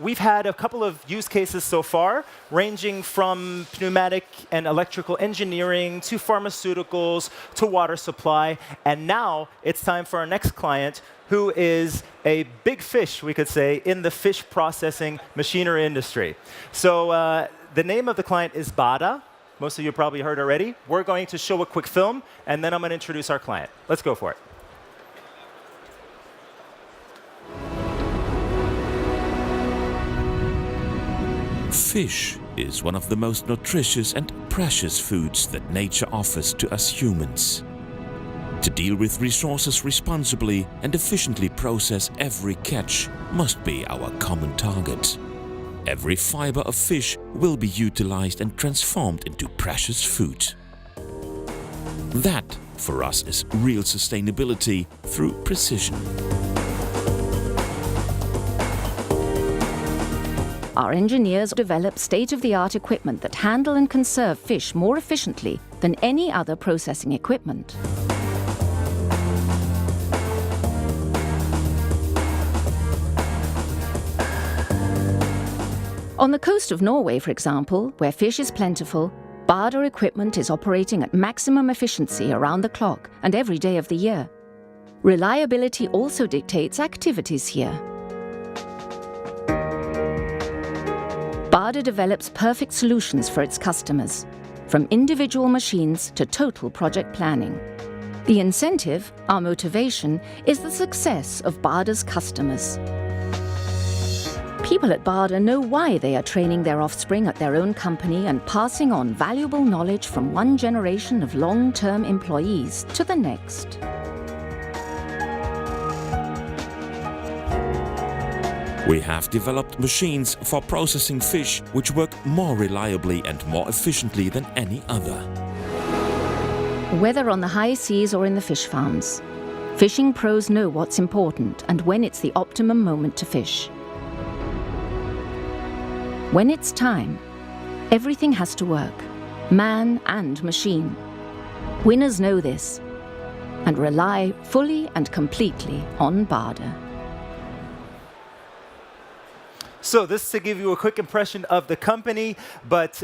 we've had a couple of use cases so far, ranging from pneumatic and electrical engineering to pharmaceuticals to water supply. And now it's time for our next client, who is a big fish, we could say, in the fish processing machinery industry. So the name of the client is BAADER. Most of you probably heard already. We're going to show a quick film, and then I'm going to introduce our client. Let's go for it. Fish is one of the most nutritious and precious foods that nature offers to us humans. To deal with resources responsibly and efficiently process every catch must be our common target. Every fiber of fish will be utilized and transformed into precious food. That, for us, is real sustainability through precision. Our engineers develop state-of-the-art equipment that handle and conserve fish more efficiently than any other processing equipment. On the coast of Norway, for example, where fish is plentiful, BAADER equipment is operating at maximum efficiency around the clock and every day of the year. Reliability also dictates activities here. BAADER develops perfect solutions for its customers, from individual machines to total project planning. The incentive, our motivation, is the success of BAADER's customers. People at BAADER know why they are training their offspring at their own company and passing on valuable knowledge from one generation of long-term employees to the next. We have developed machines for processing fish which work more reliably and more efficiently than any other. Whether on the high seas or in the fish farms, fishing pros know what's important and when it's the optimum moment to fish. When it's time, everything has to work, man and machine. Winners know this and rely fully and completely on BAADER. So this is to give you a quick impression of the company, but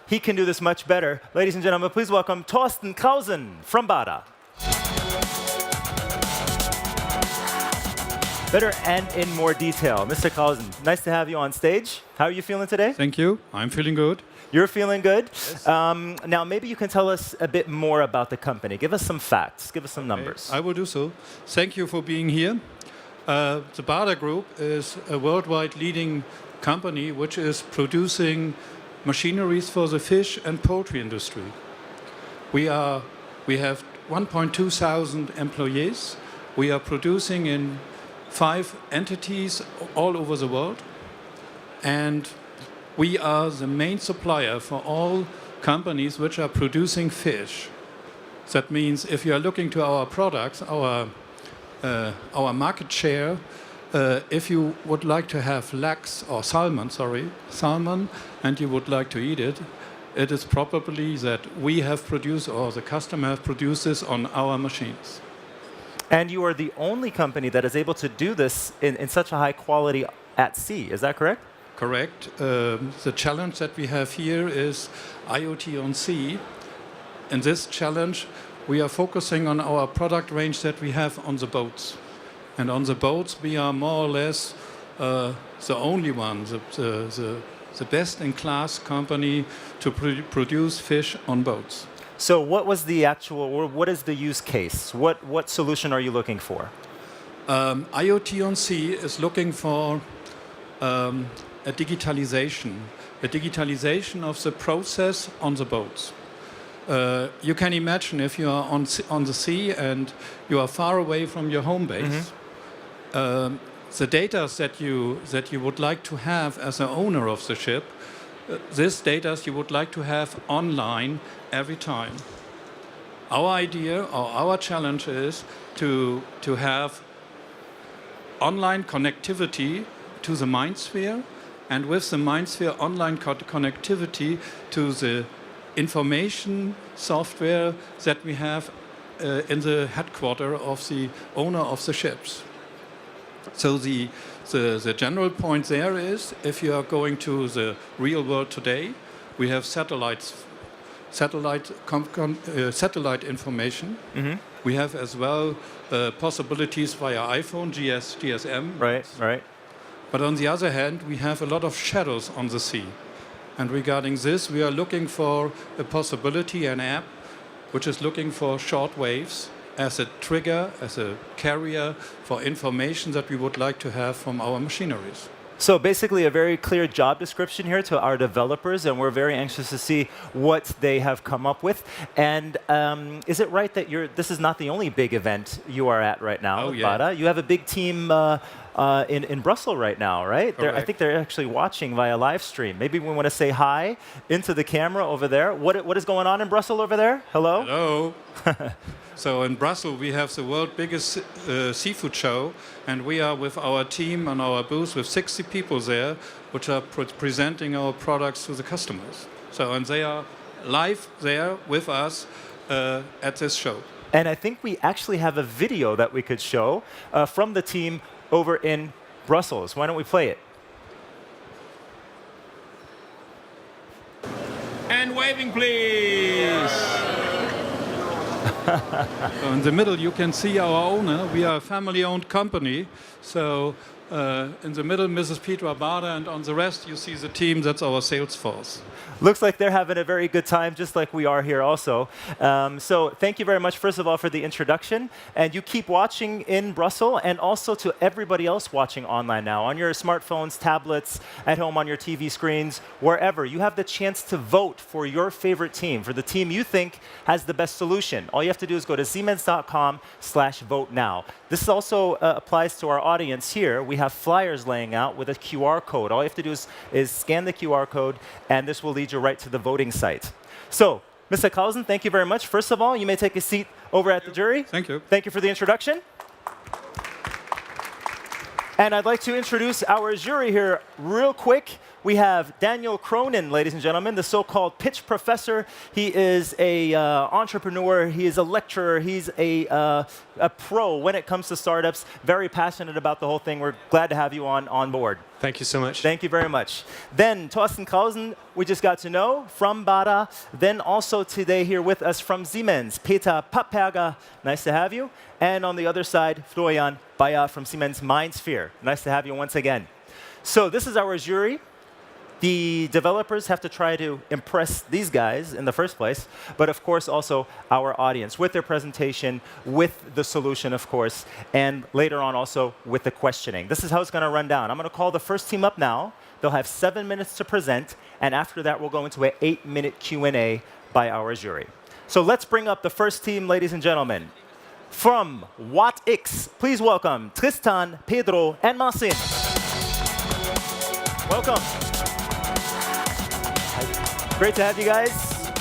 he can do this much better. Ladies and gentlemen, please welcome Thorsten Krausen from BAADER. Better and in more detail. Mr. Krausen, nice to have you on stage. How are you feeling today? Thank you. I'm feeling good. You're feeling good? Yes. Now, maybe you can tell us a bit more about the company. Give us some facts. Give us some numbers. I will do so. Thank you for being here. The BAADER Group is a worldwide leading company which is producing machineries for the fish and poultry industry. We have 1.2 thousand employees. We are producing in 5 entities all over the world. And we are the main supplier for all companies which are producing fish. That means if you are looking to our products, our market share, if you would like to have lachs or salmon, and you would like to eat it, it is probably that we have produced or the customer have produced this on our machines. And you are the only company that is able to do this in such a high quality at sea. Is that correct? Correct. The challenge that we have here is IoT on sea. In this challenge, we are focusing on our product range that we have on the boats. And on the boats, we are more or less the only one, the best-in-class company to produce fish on boats. So what was the actual, or what is the use case? What solution are you looking for? IoT on sea is looking for a digitalization of the process on the boats. You can imagine if you are on the sea and you are far away from your home base, the data that you would like to have as an owner of the ship, this data you would like to have online every time. Our idea or our challenge is to have online connectivity to the MindSphere, and with the MindSphere online connectivity to the information software that we have in the headquarters of the owner of the ships. So the The general point there is, if you are going to the real world today, we have satellite information. We have as well possibilities via iPhone, GSM. Right, right. But on the other hand, we have a lot of shadows on the sea. And regarding this, we are looking for a possibility, an app, which is looking for short waves as a trigger, as a carrier for information that we would like to have from our machineries. So basically a very clear job description here to our developers, and we're very anxious to see what they have come up with. And is it right that this is not the only big event you are at right now, BAADER? You have a big team in Brussels right now, right? I think they're actually watching via live stream. Maybe we want to say hi into the camera over there. What is going on in Brussels over there? Hello? Hello. So in Brussels, we have the world's biggest seafood show, and we are with our team on our booth with 60 people there, which are presenting our products to the customers. So, and they are live there with us at this show. And I think we actually have a video that we could show from the team over in Brussels. Why don't we play it? And waving, please. So in the middle, you can see our owner. We are a family-owned company. So in the middle, Mrs. Petra BAADER, and on the rest, you see the team. That's our sales force. Looks like they're having a very good time, just like we are here also. So thank you very much, first of all, for the introduction. And you keep watching in Brussels, and also to everybody else watching online now, on your smartphones, tablets, at home on your TV screens, wherever. You have the chance to vote for your favorite team, for the team you think has the best solution. All you have to do is go to siemens.com/vote now. This also applies to our audience here. We have flyers laying out with a QR code. All you have to do is scan the QR code, and this will lead you right to the voting site. So, Mr. Clausen, thank you very much. First of all, you may take a seat over at the jury. Thank you. Thank you for the introduction. And I'd like to introduce our jury here real quick. We have Daniel Cronin, ladies and gentlemen, the so-called pitch professor. He is an entrepreneur. He is a lecturer. He's a pro when it comes to startups, very passionate about the whole thing. We're glad to have you on board. Thank you so much. Thank you very much. Then Thorsten Klausen, we just got to know from BAADER. Then also today here with us from Siemens, Peter Papperger. Nice to have you. And on the other side, Florian Bayer from Siemens MindSphere. Nice to have you once again. So this is our jury. The developers have to try to impress these guys in the first place, but of course also our audience with their presentation, with the solution, of course, and later on also with the questioning. This is how it's going to run down. I'm going to call the first team up now. They'll have 7 minutes to present, and after that we'll go into an 8-minute Q&A by our jury. So let's bring up the first team, ladies and gentlemen. From WattX, please welcome Tristan, Pedro, and Marcin. Welcome. Great to have you guys.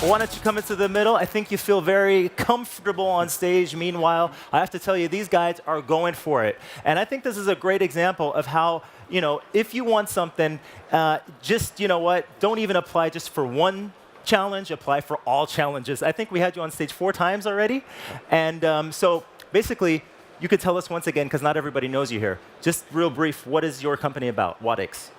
Why don't you come into the middle? I think you feel very comfortable on stage. Meanwhile, I have to tell you, these guys are going for it. And I think this is a great example of how, if you want something, just, don't even apply just for one challenge, apply for all challenges. I think we had you on stage 4 times already. And so basically, you could tell us once again, because not everybody knows you here, just real brief, what is your company about, WattX?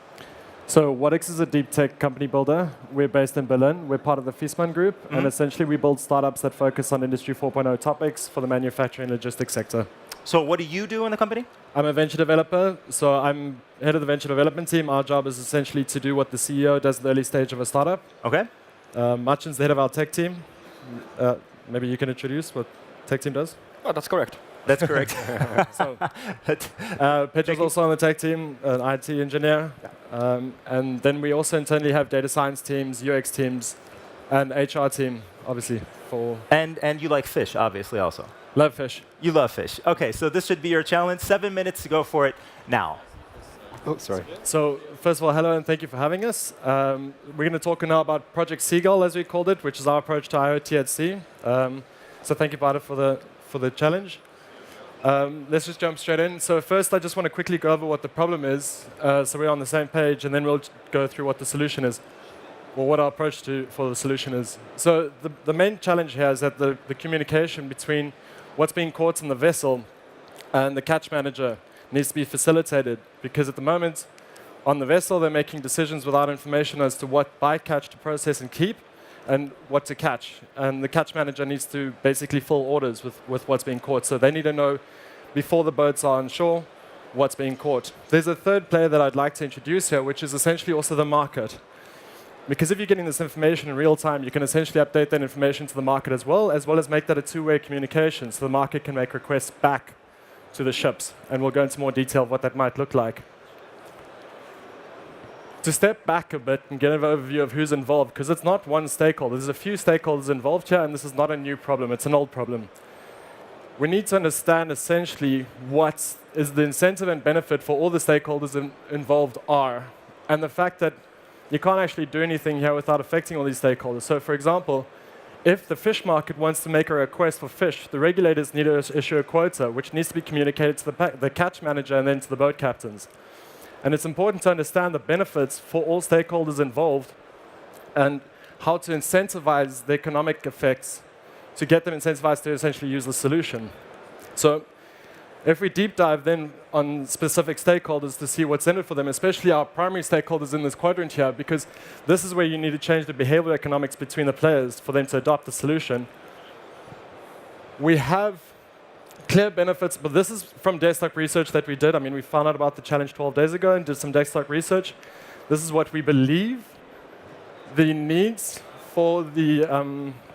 So WattX is a deep tech company builder. We're based in Berlin. We're part of the Fiesmann Group. And essentially, we build startups that focus on Industry 4.0 topics for the manufacturing and logistics sector. So what do you do in the company? I'm a venture developer. So I'm head of the venture development team. Our job is essentially to do what the CEO does at the early stage of a startup. OK. Marcin's the head of our tech team. Maybe you can introduce what tech team does? Oh, that's correct. That's correct. Petra's also on the tech team, an IT engineer. And then we also internally have data science teams, UX teams, and HR team, obviously. And you like fish, obviously, also. Love fish. You love fish. OK, so this should be your challenge. 7 minutes to go for it now. Oh, sorry. So first of all, hello, and thank you for having us. We're going to talk now about Project Seagull, as we called it, which is our approach to IoT at sea. So thank you, BAADER, for the challenge. Let's just jump straight in. So first, I just want to quickly go over what the problem is, so we're on the same page, and then we'll go through what the solution is, or what our approach for the solution is. So the main challenge here is that the communication between what's being caught in the vessel and the catch manager needs to be facilitated, because at the moment, on the vessel, they're making decisions without information as to what bycatch to process and keep, and what to catch. And the catch manager needs to basically fill orders with what's being caught. So they need to know, before the boats are on shore, what's being caught. There's a third player that I'd like to introduce here, which is essentially also the market. Because if you're getting this information in real time, you can essentially update that information to the market as well as make that a two-way communication, so the market can make requests back to the ships. And we'll go into more detail of what that might look like. To step back a bit and get an overview of who's involved, because it's not one stakeholder. There's a few stakeholders involved here, and this is not a new problem. It's an old problem. We need to understand essentially what is the incentive and benefit for all the stakeholders involved are, and the fact that you can't actually do anything here without affecting all these stakeholders. So for example, if the fish market wants to make a request for fish, the regulators need to issue a quota, which needs to be communicated to the catch manager and then to the boat captains. And it's important to understand the benefits for all stakeholders involved and how to incentivize the economic effects to get them incentivized to essentially use the solution. So if we deep dive then on specific stakeholders to see what's in it for them, especially our primary stakeholders in this quadrant here, because this is where you need to change the behavioral economics between the players for them to adopt the solution. We have clear benefits, but this is from desktop research that we did. I mean, we found out about the challenge 12 days ago and did some desktop research. This is what we believe the needs for the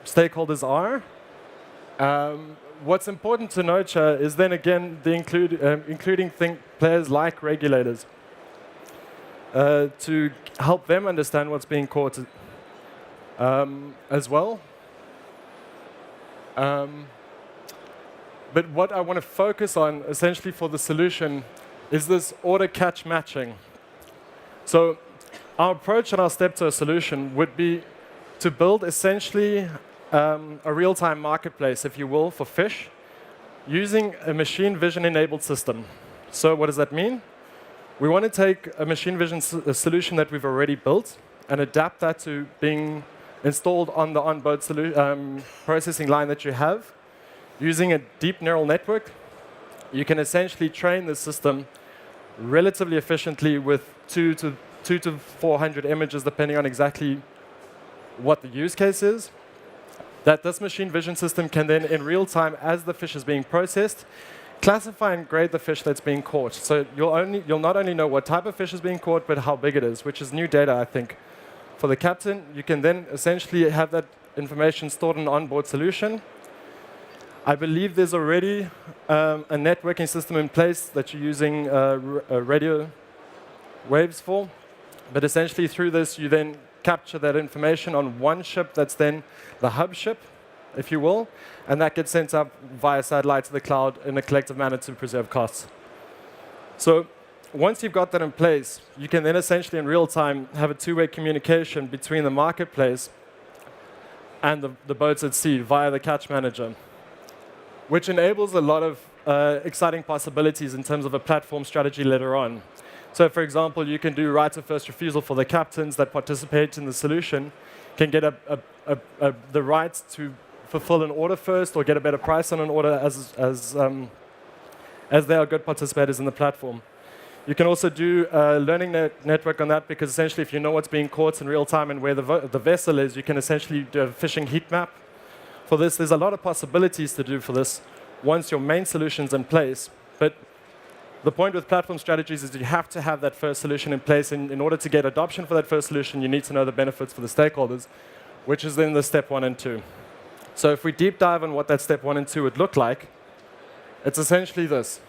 stakeholders are. What's important to note here is then again the including players like regulators to help them understand what's being caught as well. But what I want to focus on essentially for the solution is this order catch matching. So our approach and our step to a solution would be to build essentially a real-time marketplace, if you will, for fish, using a machine vision-enabled system. So what does that mean? We want to take a machine vision solution that we've already built and adapt that to being installed on the on-boat processing line that you have. Using a deep neural network, you can essentially train the system relatively efficiently with 200 to 400 images, depending on exactly what the use case is. That this machine vision system can then, in real time, as the fish is being processed, classify and grade the fish that's being caught. So you'll not only know what type of fish is being caught, but how big it is, which is new data, I think. For the captain, you can then essentially have that information stored in an onboard solution. I believe there's already a networking system in place that you're using radio waves for. But essentially, through this, you then capture that information on one ship that's then the hub ship, if you will, and that gets sent up via satellite to the cloud in a collective manner to preserve costs. So once you've got that in place, you can then essentially in real time have a two-way communication between the marketplace and the boats at sea via the catch manager, which enables a lot of exciting possibilities in terms of a platform strategy later on. So for example, you can do rights of first refusal for the captains that participate in the solution, can get the right to fulfill an order first or get a better price on an order as they are good participators in the platform. You can also do a learning network on that, because essentially if you know what's being caught in real time and where the vessel is, you can essentially do a fishing heat map. For this, there's a lot of possibilities to do for this once your main solution's in place. But the point with platform strategies is you have to have that first solution in place. In order to get adoption for that first solution, you need to know the benefits for the stakeholders, which is then the step 1 and 2. So if we deep dive on what that step 1 and 2 would look like, it's essentially this.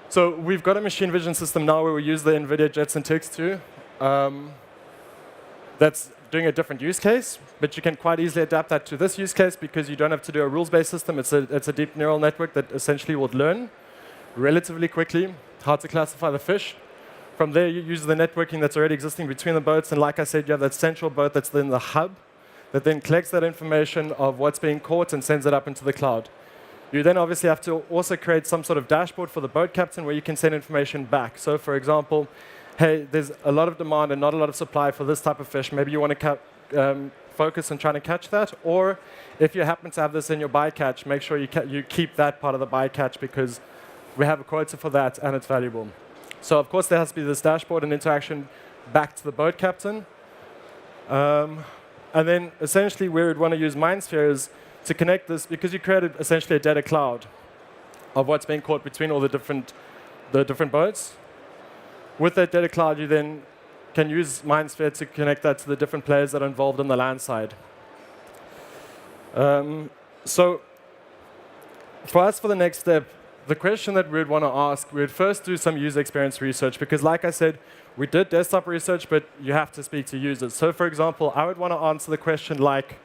So we've got a machine vision system now where we use the NVIDIA Jetson TX2. That's doing a different use case, but you can quite easily adapt that to this use case because you don't have to do a rules-based system. It's a deep neural network that essentially would learn relatively quickly how to classify the fish. From there, you use the networking that's already existing between the boats, and like I said, you have that central boat that's then the hub that then collects that information of what's being caught and sends it up into the cloud. You then obviously have to also create some sort of dashboard for the boat captain where you can send information back. So for example, hey, there's a lot of demand and not a lot of supply for this type of fish. Maybe you want to focus on trying to catch that. Or if you happen to have this in your bycatch, make sure you keep that part of the bycatch because we have a quota for that, and it's valuable. So of course, there has to be this dashboard and interaction back to the boat captain. And then essentially where we'd want to use MindSphere is to connect this, because you created essentially a data cloud of what's being caught between all the different boats. With that data cloud, you then can use MindSphere to connect that to the different players that are involved on the land side. So for us, for the next step, the question that we'd want to ask, we'd first do some user experience research, because like I said, we did desktop research, but you have to speak to users. So for example, I would want to answer the question like,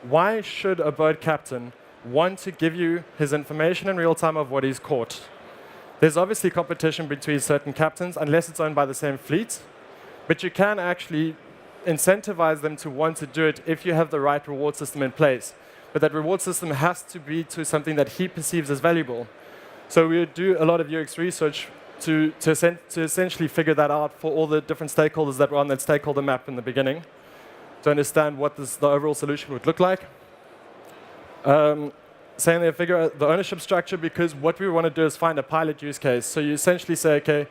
why should a boat captain want to give you his information in real time of what he's caught? There's obviously competition between certain captains, unless it's owned by the same fleet, but you can actually incentivize them to want to do it if you have the right reward system in place. But that reward system has to be to something that he perceives as valuable. So we would do a lot of UX research to essentially figure that out for all the different stakeholders that were on that stakeholder map in the beginning, to understand what the overall solution would look like. Saying they figure out the ownership structure, because what we want to do is find a pilot use case. So you essentially say, okay,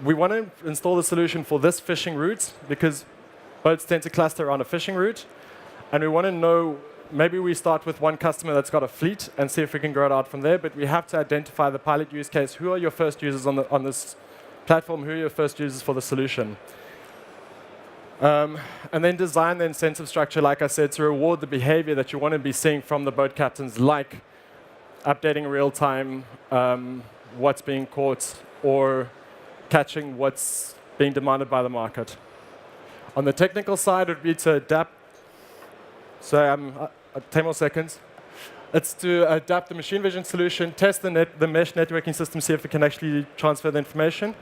we want to install the solution for this fishing route, because boats tend to cluster around a fishing route. And we want to know, maybe we start with one customer that's got a fleet and see if we can grow it out from there. But we have to identify the pilot use case. Who are your first users on this platform? Who are your first users for the solution? And then design the incentive structure, like I said, to reward the behavior that you want to be seeing from the boat captains, like updating in real time what's being caught, or catching what's being demanded by the market. On the technical side, it would be to adapt. So 10 more seconds. It's to adapt the machine vision solution, test the mesh networking system, see if it can actually transfer the information.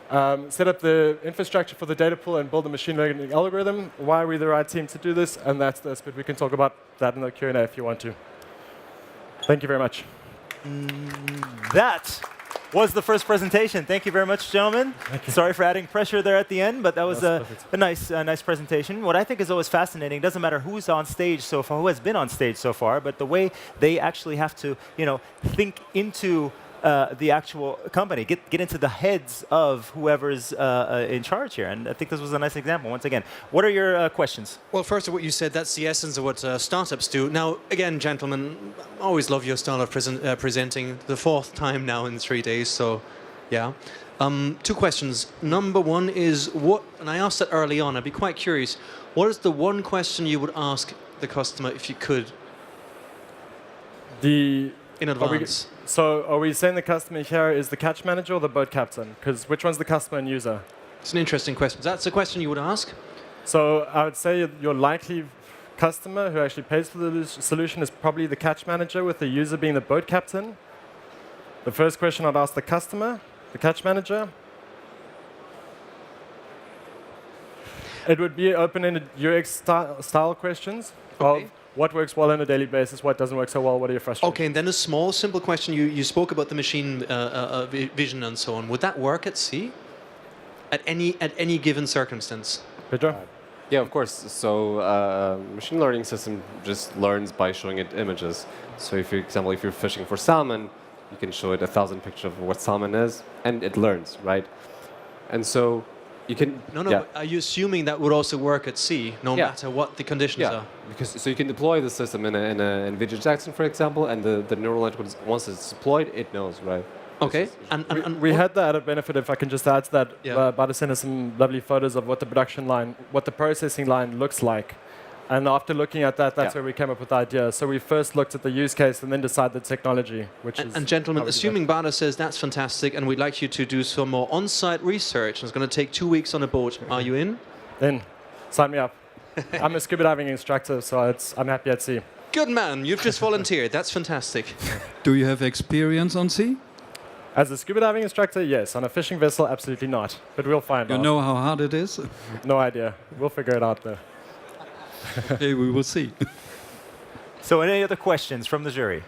Set up the infrastructure for the data pool and build a machine learning algorithm. Why are we the right team to do this? And that's this, but we can talk about that in the Q&A if you want to. Thank you very much. That was the first presentation. Thank you very much, gentlemen. Sorry for adding pressure there at the end, but that was a nice presentation. What I think is always fascinating, doesn't matter who's on stage so far, who has been on stage so far, but the way they actually have to, think into the actual company, get into the heads of whoever's in charge here. And I think this was a nice example. Once again, what are your questions? Well, first of what you said, that's the essence of what startups do. Now, again, gentlemen, I always love your style of presenting. The fourth time now in 3 days, so yeah. 2 questions. Number one is, and I asked that early on, I'd be quite curious, what is the one question you would ask the customer if you could? In advance. So are we saying the customer here is the catch manager or the boat captain? Because which one's the customer and user? It's an interesting question. That's a question you would ask? So I would say your likely customer who actually pays for the solution is probably the catch manager, with the user being the boat captain. The first question I'd ask the customer, the catch manager. It would be open-ended UX style questions. Okay. Of what works well on a daily basis, what doesn't work so well, what are your frustrations? Okay, and then a small, simple question. You spoke about the machine vision and so on. Would that work at sea? At any given circumstance? Pedro? Yeah, of course. So machine learning system just learns by showing it images. So if, for example, if you're fishing for salmon, you can show it 1,000 pictures of what salmon is, and it learns, right? And so you can... No, but are you assuming that would also work at sea, no matter what the conditions are? Because so you can deploy the system in NVIDIA Jackson, for example, and the neural network, once it's deployed, it knows, right? Okay. We had the added benefit, if I can just add to that, BAADER sent us some lovely photos of what the production line, what the processing line looks like. And after looking at that, that's where we came up with the idea. So we first looked at the use case and then decided the technology, which is... And gentlemen, assuming BAADER says that's fantastic and we'd like you to do some more on-site research, and it's going to take 2 weeks on a boat, are you in? Then, sign me up. I'm a scuba diving instructor, so I'm happy at sea. Good man, you've just volunteered. That's fantastic. Do you have experience on sea? As a scuba diving instructor, yes. On a fishing vessel, absolutely not. But we'll find out. You know how hard it is? No idea. We'll figure it out, though. Okay, we will see. So any other questions from the jury?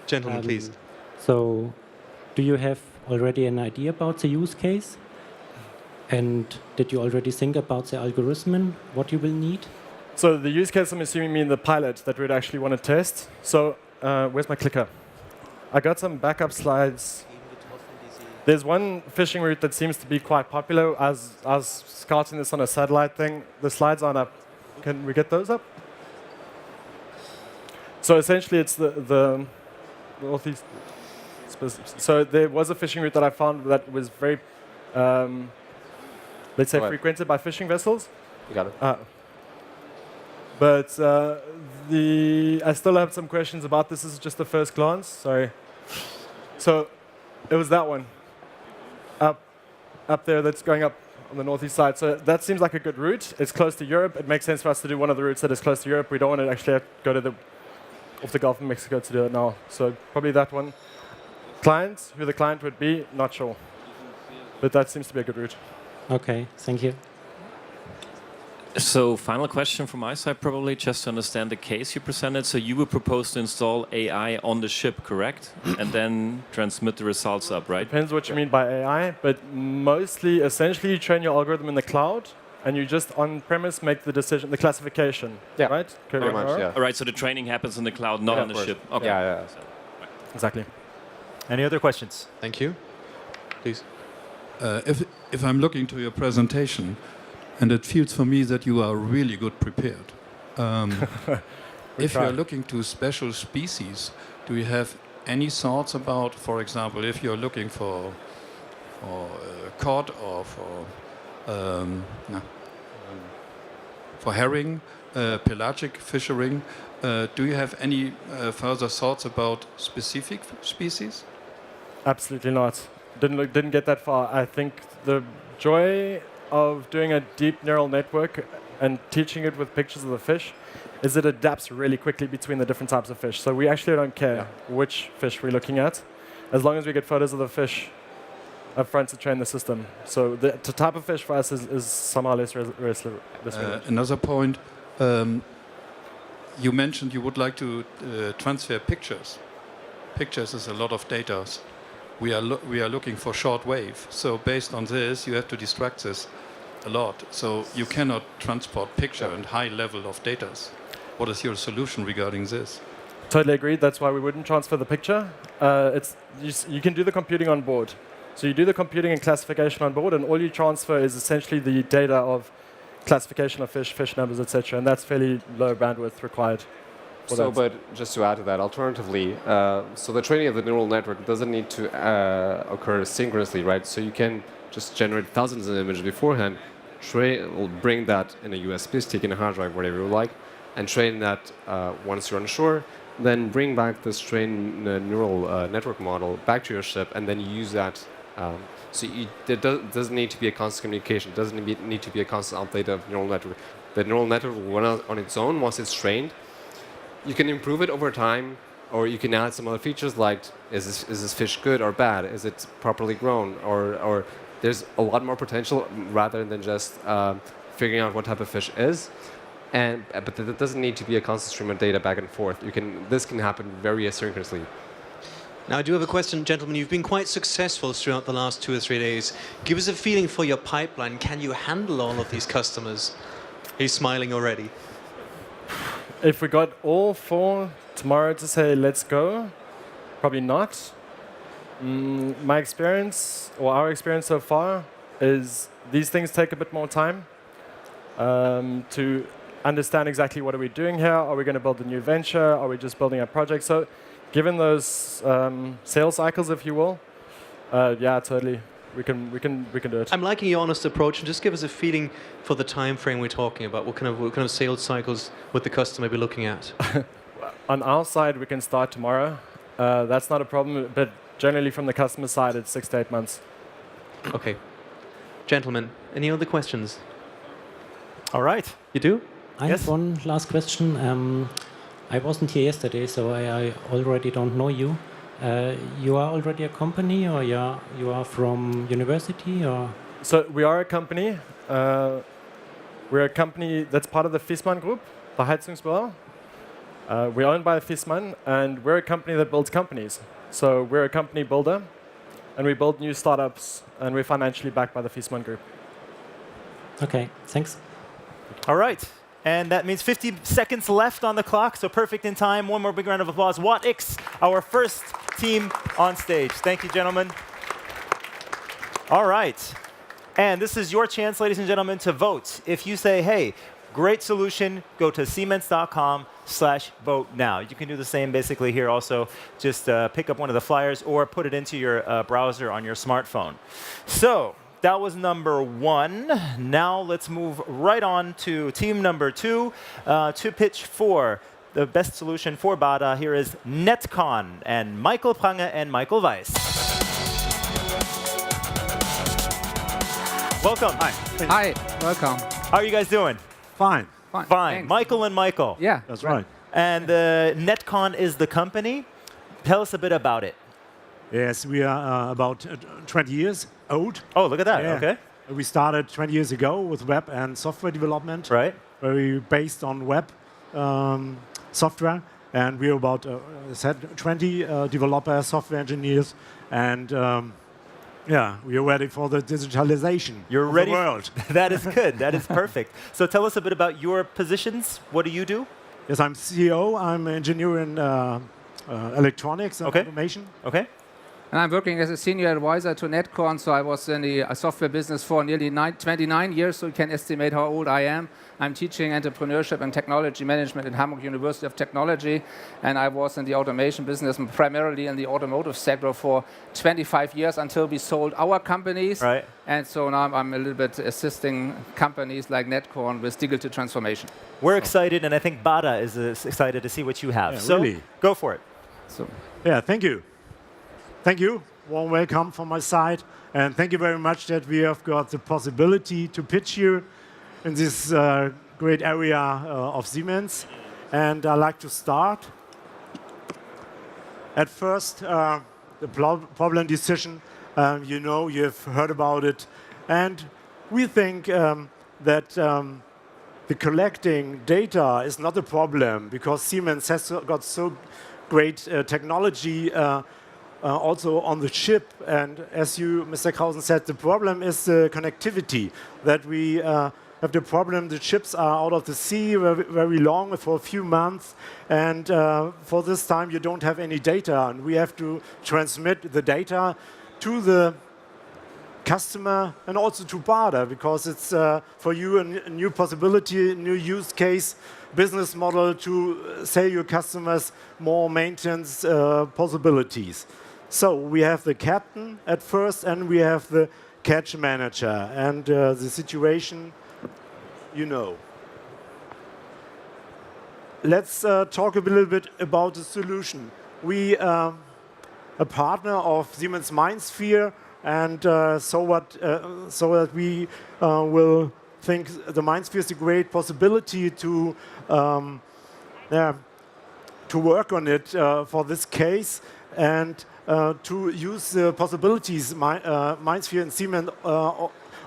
Gentlemen, please. So do you have already an idea about the use case? And did you already think about the algorithm, what you will need? So the use case, I'm assuming, mean the pilot that we'd actually want to test. So where's my clicker? I got some backup slides. There's one fishing route that seems to be quite popular. As I was scouting this on a satellite thing, the slides aren't up. Can we get those up? So essentially, it's the northeast. So there was a fishing route that I found that was very, let's say, frequented by fishing vessels. You got it. But I still have some questions about this. This is just the first glance. Sorry. So it was that one up there that's going up on the northeast side. So that seems like a good route. It's close to Europe. It makes sense for us to do one of the routes that is close to Europe. We don't want to actually have to go to off the Gulf of Mexico to do it now. So probably that one. Clients, who the client would be, not sure. But that seems to be a good route. Okay, thank you. So final question from my side, probably, just to understand the case you presented. So you would propose to install AI on the ship, correct? And then transmit the results up, right? Depends what you mean by AI, but mostly, essentially, you train your algorithm in the cloud, and you just on-premise make the decision, the classification, right? Pretty much, yeah. All right, so the training happens in the cloud, not on the ship. Okay. Yeah. Exactly. Any other questions? Thank you. Please. If I'm looking to your presentation, and it feels for me that you are really good prepared. If you're looking to special species, do you have any thoughts about, for example, if you're looking for cod or for herring, pelagic fishing, do you have any further thoughts about specific species? Absolutely not. Didn't get that far. I think the joy of doing a deep neural network and teaching it with pictures of the fish is it adapts really quickly between the different types of fish. So we actually don't care which fish we're looking at, as long as we get photos of the fish up front to train the system. So the type of fish for us is somehow less relevant. Another point, you mentioned you would like to transfer pictures. Pictures is a lot of data. We are looking for short wave. So based on this, you have to distract this a lot. So you cannot transport picture and high level of data. What is your solution regarding this? Totally agreed. That's why we wouldn't transfer the picture. You can do the computing on board. So you do the computing and classification on board, and all you transfer is essentially the data of classification of fish numbers, etc. And that's fairly low bandwidth required. So, but just to add to that, alternatively, so the training of the neural network doesn't need to occur synchronously, right? So you can just generate thousands of images beforehand, bring that in a USB stick, in a hard drive, whatever you like, and train that once you're on shore, then bring back this trained neural network model back to your ship, and then use that. So there doesn't need to be a constant communication. It doesn't need to be a constant update of neural network. The neural network will run on its own once it's trained. You can improve it over time, or you can add some other features like, is this fish good or bad? Is it properly grown? Or there's a lot more potential rather than just figuring out what type of fish is. But that doesn't need to be a constant stream of data back and forth. This can happen very asynchronously. Now, I do have a question, gentlemen. You've been quite successful throughout the last 2 or 3 days. Give us a feeling for your pipeline. Can you handle all of these customers? He's smiling already. If we got all 4 tomorrow to say, let's go, probably not. My experience, or our experience so far, is these things take a bit more time to understand exactly what are we doing here. Are we going to build a new venture? Are we just building a project? So given those sales cycles, if you will, yeah, totally. We can do it. I'm liking your honest approach, and just give us a feeling for the time frame we're talking about. What kind of sales cycles would the customer be looking at? On our side, we can start tomorrow. That's not a problem, but generally from the customer side, it's 6 to 8 months. Okay. Gentlemen, any other questions? All right. You do? I have one last question. I wasn't here yesterday, so I already don't know you. You are already a company, or you are from university, or? So we are a company. We're a company that's part of the Fissmann Group, the Heizungsbauer. We're owned by Fissmann, and we're a company that builds companies. So we're a company builder, and we build new startups, and we're financially backed by the Fissmann Group. Okay, thanks. All right. And that means 50 seconds left on the clock, so perfect in time. One more big round of applause. WattX, our first team on stage. Thank you, gentlemen. All right. And this is your chance, ladies and gentlemen, to vote. If you say, hey, great solution, go to siemens.com/vote now. You can do the same basically here also. Just pick up one of the flyers or put it into your browser on your smartphone. So that was number 1. Now let's move right on to team number 2 to pitch for the best solution for BAADER. Here is Netcon and Michael Prange and Michael Weiss. Welcome. Hi. Hi. Welcome. How are you guys doing? Fine. Fine. Thanks. Michael and Michael. Yeah. That's right. And Netcon is the company. Tell us a bit about it. Yes, we are about 20 years old. Oh, look at that. Yeah. Okay. We started 20 years ago with web and software development. Right. Very based on web software. And we're about, as I said, 20 developers, software engineers. And yeah, we are ready for the digitalization You're of ready. the world. That is good. That is perfect. So tell us a bit about your positions. What do you do? Yes, I'm CEO. I'm an engineer in electronics and automation. Okay. And I'm working as a senior advisor to Netcon, so I was in the software business for nearly 29 years, so you can estimate how old I am. I'm teaching entrepreneurship and technology management at Hamburg University of Technology, and I was in the automation business, primarily in the automotive sector for 25 years until we sold our companies. Right. And so now I'm a little bit assisting companies like Netcon with digital transformation. We're excited, and I think BAADER is excited to see what you have. Yeah, so really. Go for it. So. Yeah, thank you. Thank you. Warm welcome from my side. And thank you very much that we have got the possibility to pitch here in this great area of Siemens. And I'd like to start. At first, the problem decision, you know, you've heard about it. And we think that the collecting data is not a problem because Siemens has got so great technology also on the chip. And as you, Mr. Krausen, said, the problem is the connectivity, that we have the problem, the chips are out of the sea very, very long for a few months, and for this time you don't have any data, and we have to transmit the data to the customer and also to BAADER, because it's for you a new possibility, a new use case, business model to sell your customers more maintenance possibilities. So we have the captain at first, and we have the catch manager, and the situation, you know. Let's talk a little bit about the solution. We are a partner of Siemens MindSphere, and so that we will think the MindSphere is a great possibility to work on it for this case, and to use the possibilities MindSphere and Siemens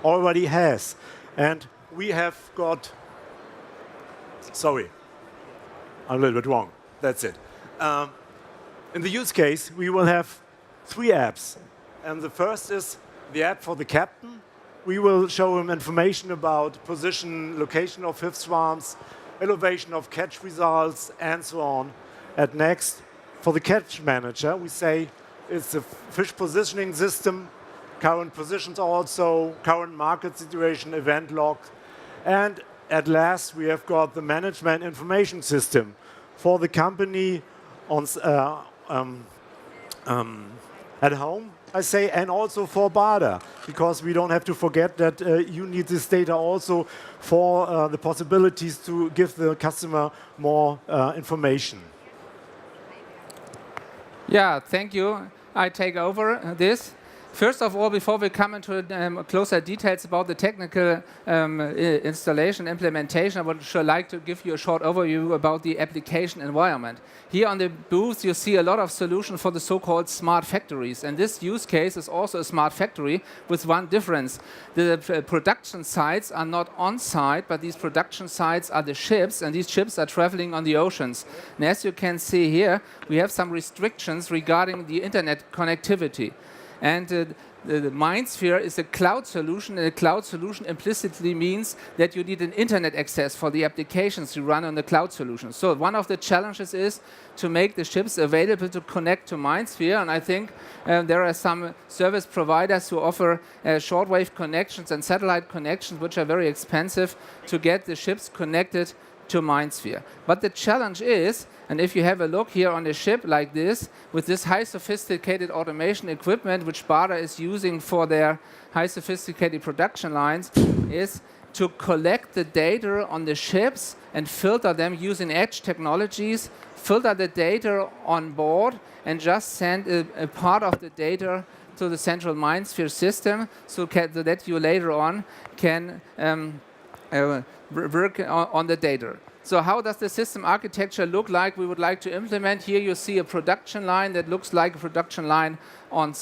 already has. And we have got, sorry, I'm a little bit wrong, that's it. In the use case, we will have 3 apps. And the first is the app for the captain. We will show him information about position, location of hip swarms, elevation of catch results, and so on. And next, for the catch manager, we say it's a fish positioning system, current positions also, current market situation, event log. And at last, we have got the management information system for the company on, at home, I say, and also for BAADER, because we don't have to forget that you need this data also for the possibilities to give the customer more information. Yeah, thank you. I take over this. First of all, before we come into closer details about the technical installation, implementation, I would sure like to give you a short overview about the application environment. Here on the booth, you see a lot of solutions for the so-called smart factories. And this use case is also a smart factory with one difference. The production sites are not on-site, but these production sites are the ships, and these ships are traveling on the oceans. And as you can see here, we have some restrictions regarding the internet connectivity. And the MindSphere is a cloud solution, and a cloud solution implicitly means that you need an internet access for the applications you run on the cloud solution. So one of the challenges is to make the ships available to connect to MindSphere, and I think there are some service providers who offer shortwave connections and satellite connections, which are very expensive to get the ships connected to MindSphere. But the challenge is, and if you have a look here on a ship like this, with this high sophisticated automation equipment, which BAADER is using for their high sophisticated production lines, is to collect the data on the ships and filter them using edge technologies, filter the data on board, and just send a part of the data to the central MindSphere system so that you later on can work on the data. So how does the system architecture look like? We would like to implement here. You see a production line that looks like a production line on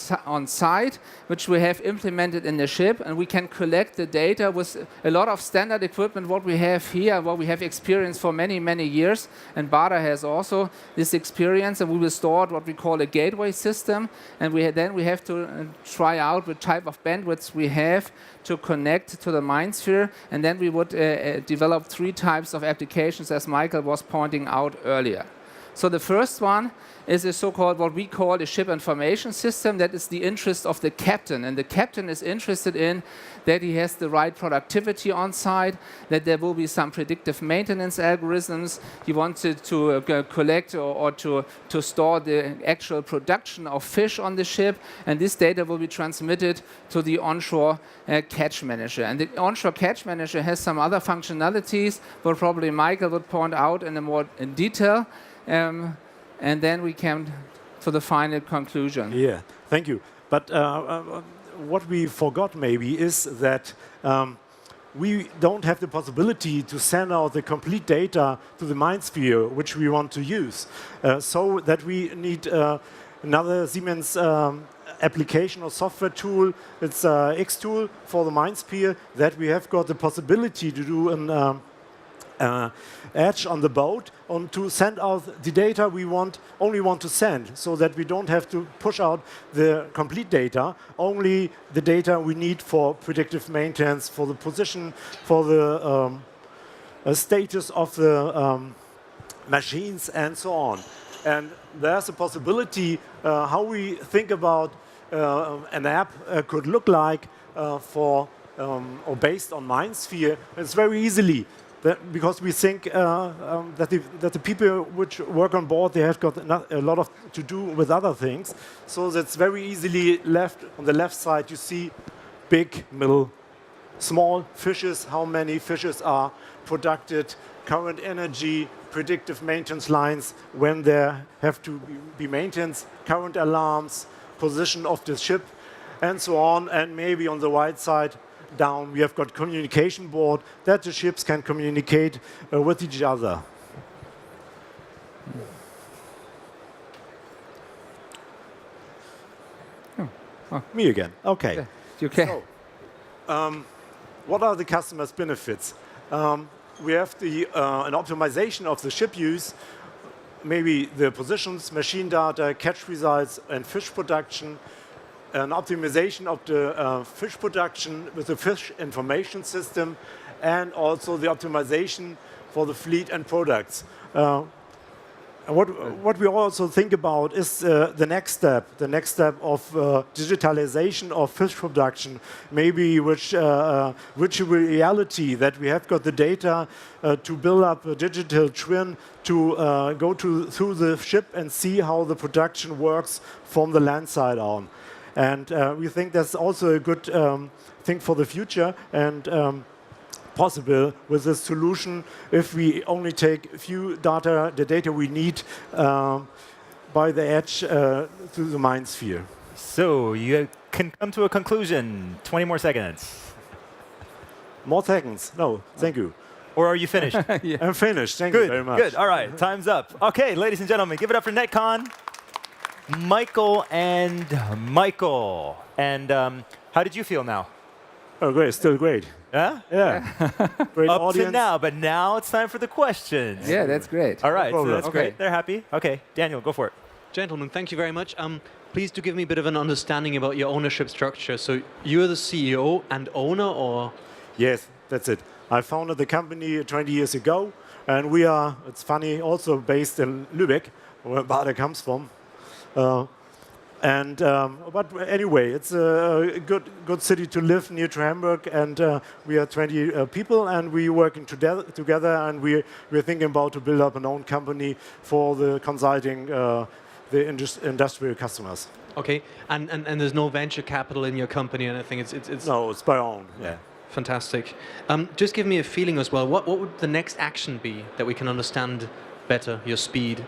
site, which we have implemented in the ship, and we can collect the data with a lot of standard equipment. What we have here, what we have experienced for many, many years, and BAADER has also this experience, and we will store what we call a gateway system, and then we have to try out what type of bandwidth we have to connect to the MindSphere, and then we would develop 3 types of applications, as Michael was pointing out earlier. So the first one is a so-called, what we call a ship information system. That is the interest of the captain. And the captain is interested in that he has the right productivity on site, that there will be some predictive maintenance algorithms. He wants to collect or to store the actual production of fish on the ship. And this data will be transmitted to the onshore catch manager. And the onshore catch manager has some other functionalities, but probably Michael would point out in detail. And then we come to the final conclusion. Yeah, thank you. But what we forgot maybe is that we don't have the possibility to send out the complete data to the MindSphere, which we want to use. So that we need another Siemens application or software tool. It's X tool for the MindSphere that we have got the possibility to do an edge on the boat to send out the data we only want to send, so that we don't have to push out the complete data, only the data we need for predictive maintenance, for the position, for the status of the machines, and so on. And there's a possibility how we think about an app could look like or based on MindSphere. It's very easily. Because we think that the people which work on board, they have got a lot to do with other things. So that's very easily left. On the left side, you see big, middle, small fishes, how many fishes are produced, current energy, predictive maintenance lines, when there have to be maintenance, current alarms, position of the ship, and so on. And maybe on the right side, down, we have got communication board that the ships can communicate with each other. Me again. Okay. Yeah, you can. So, what are the customers' benefits? We have an optimization of the ship use, maybe the positions, machine data, catch results, and fish production. An optimization of the fish production with the fish information system, and also the optimization for the fleet and products. What we also think about is the next step of digitalization of fish production, maybe virtual reality, that we have got the data to build up a digital twin to go through the ship and see how the production works from the land side on. And we think that's also a good thing for the future, and possible with this solution if we only take a few the data we need by the edge to the MindSphere. So you can come to a conclusion. 20 more seconds. More seconds? No, thank you. Or are you finished? Yeah. I'm finished. Thank you very much. Good. All right. Time's up. OK, ladies and gentlemen, give it up for NetCon. Michael and Michael. And how did you feel now? Oh, great. Still great. Yeah? Yeah. Great Up audience. to now, but now it's time for the questions. Yeah, that's great. All right, No so that's problem. great. They're happy. OK, Daniel, go for it. Gentlemen, thank you very much. please do give me a bit of an understanding about your ownership structure. So you're the CEO and owner, or? Yes, that's it. I founded the company 20 years ago, and we are, it's funny, also based in Lübeck, where BAADER comes from. But anyway, it's a good city to live near to Hamburg, and we are 20 people, and we're working together, and we're thinking about to build up an own company for the consulting the industrial customers. Okay, and there's no venture capital in your company, and I think it's no, it's by own. Yeah. Fantastic. Just give me a feeling as well. What would the next action be that we can understand better your speed?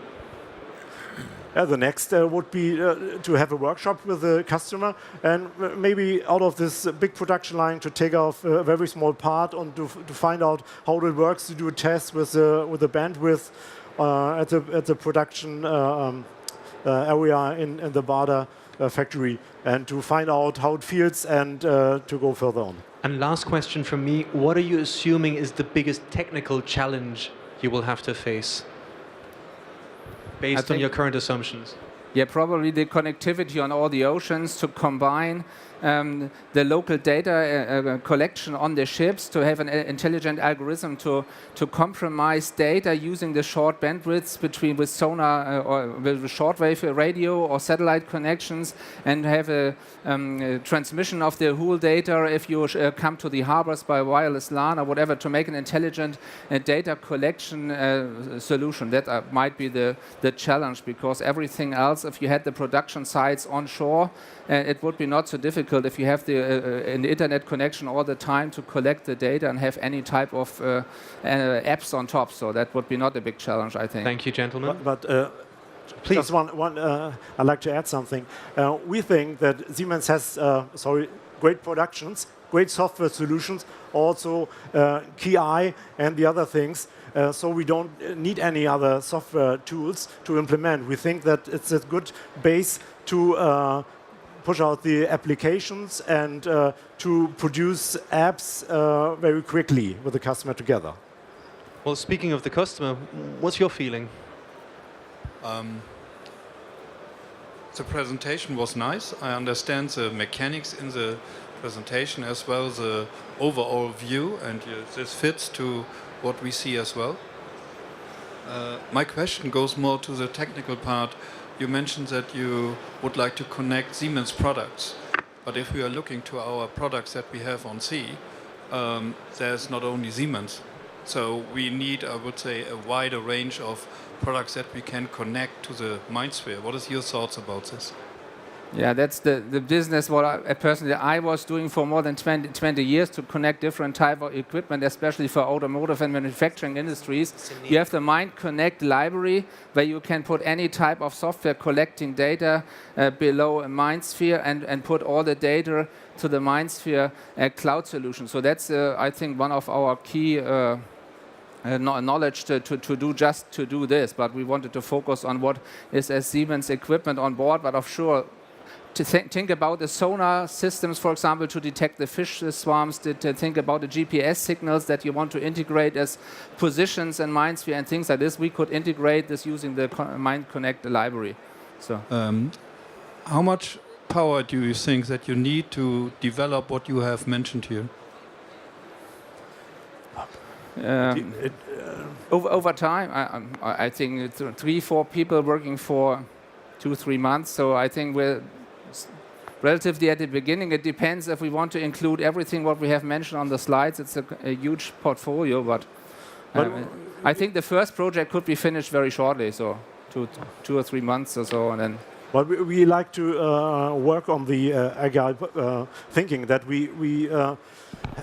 The next would be to have a workshop with the customer, and maybe out of this big production line to take off a very small part and to find out how it works, to do a test with the bandwidth at the production area in the BAADER factory, and to find out how it feels and to go further on. And last question from me, what are you assuming is the biggest technical challenge you will have to face based on your current assumptions? Yeah, probably the connectivity on all the oceans, to combine the local data collection on the ships, to have an intelligent algorithm to compromise data using the short bandwidths with sonar or with shortwave radio or satellite connections, and have a transmission of the whole data if you come to the harbors by wireless LAN or whatever, to make an intelligent data collection solution. That might be the challenge, because everything else, if you had the production sites onshore, it would be not so difficult if you have an internet connection all the time to collect the data and have any type of apps on top. So that would be not a big challenge, I think. Thank you, gentlemen. But please. Just one I'd like to add something. We think that Siemens has great productions, great software solutions, also KI and the other things. So we don't need any other software tools to implement. We think that it's a good base to push out the applications and to produce apps very quickly with the customer together. Well, speaking of the customer, what's your feeling? The presentation was nice. I understand the mechanics in the presentation as well as the overall view, and this fits to what we see as well. My question goes more to the technical part. You mentioned that you would like to connect Siemens products, but if we are looking to our products that we have on sea, there's not only Siemens. So we need, I would say, a wider range of products that we can connect to the MindSphere. What is your thoughts about this? Yeah, that's the business what I was doing for more than 20 years, to connect different type of equipment, especially for automotive and manufacturing industries. You have the MindConnect library, where you can put any type of software collecting data below a MindSphere and put all the data to the MindSphere cloud solution. So that's, I think, one of our key knowledge to do this. But we wanted to focus on what is as Siemens equipment on board, but offshore, to think about the sonar systems, for example, to detect the fish swarms, to think about the GPS signals that you want to integrate as positions and MindSphere and things like this. We could integrate this using the MindConnect library. So, how much power do you think that you need to develop what you have mentioned here? Over time, I think 3-4 people working for 2-3 months. So I think we're relatively at the beginning. It depends if we want to include everything what we have mentioned on the slides. It's a huge portfolio, but I think the first project could be finished very shortly, so 2 or 3 months or so, and then. But we like to work on the agile thinking, that we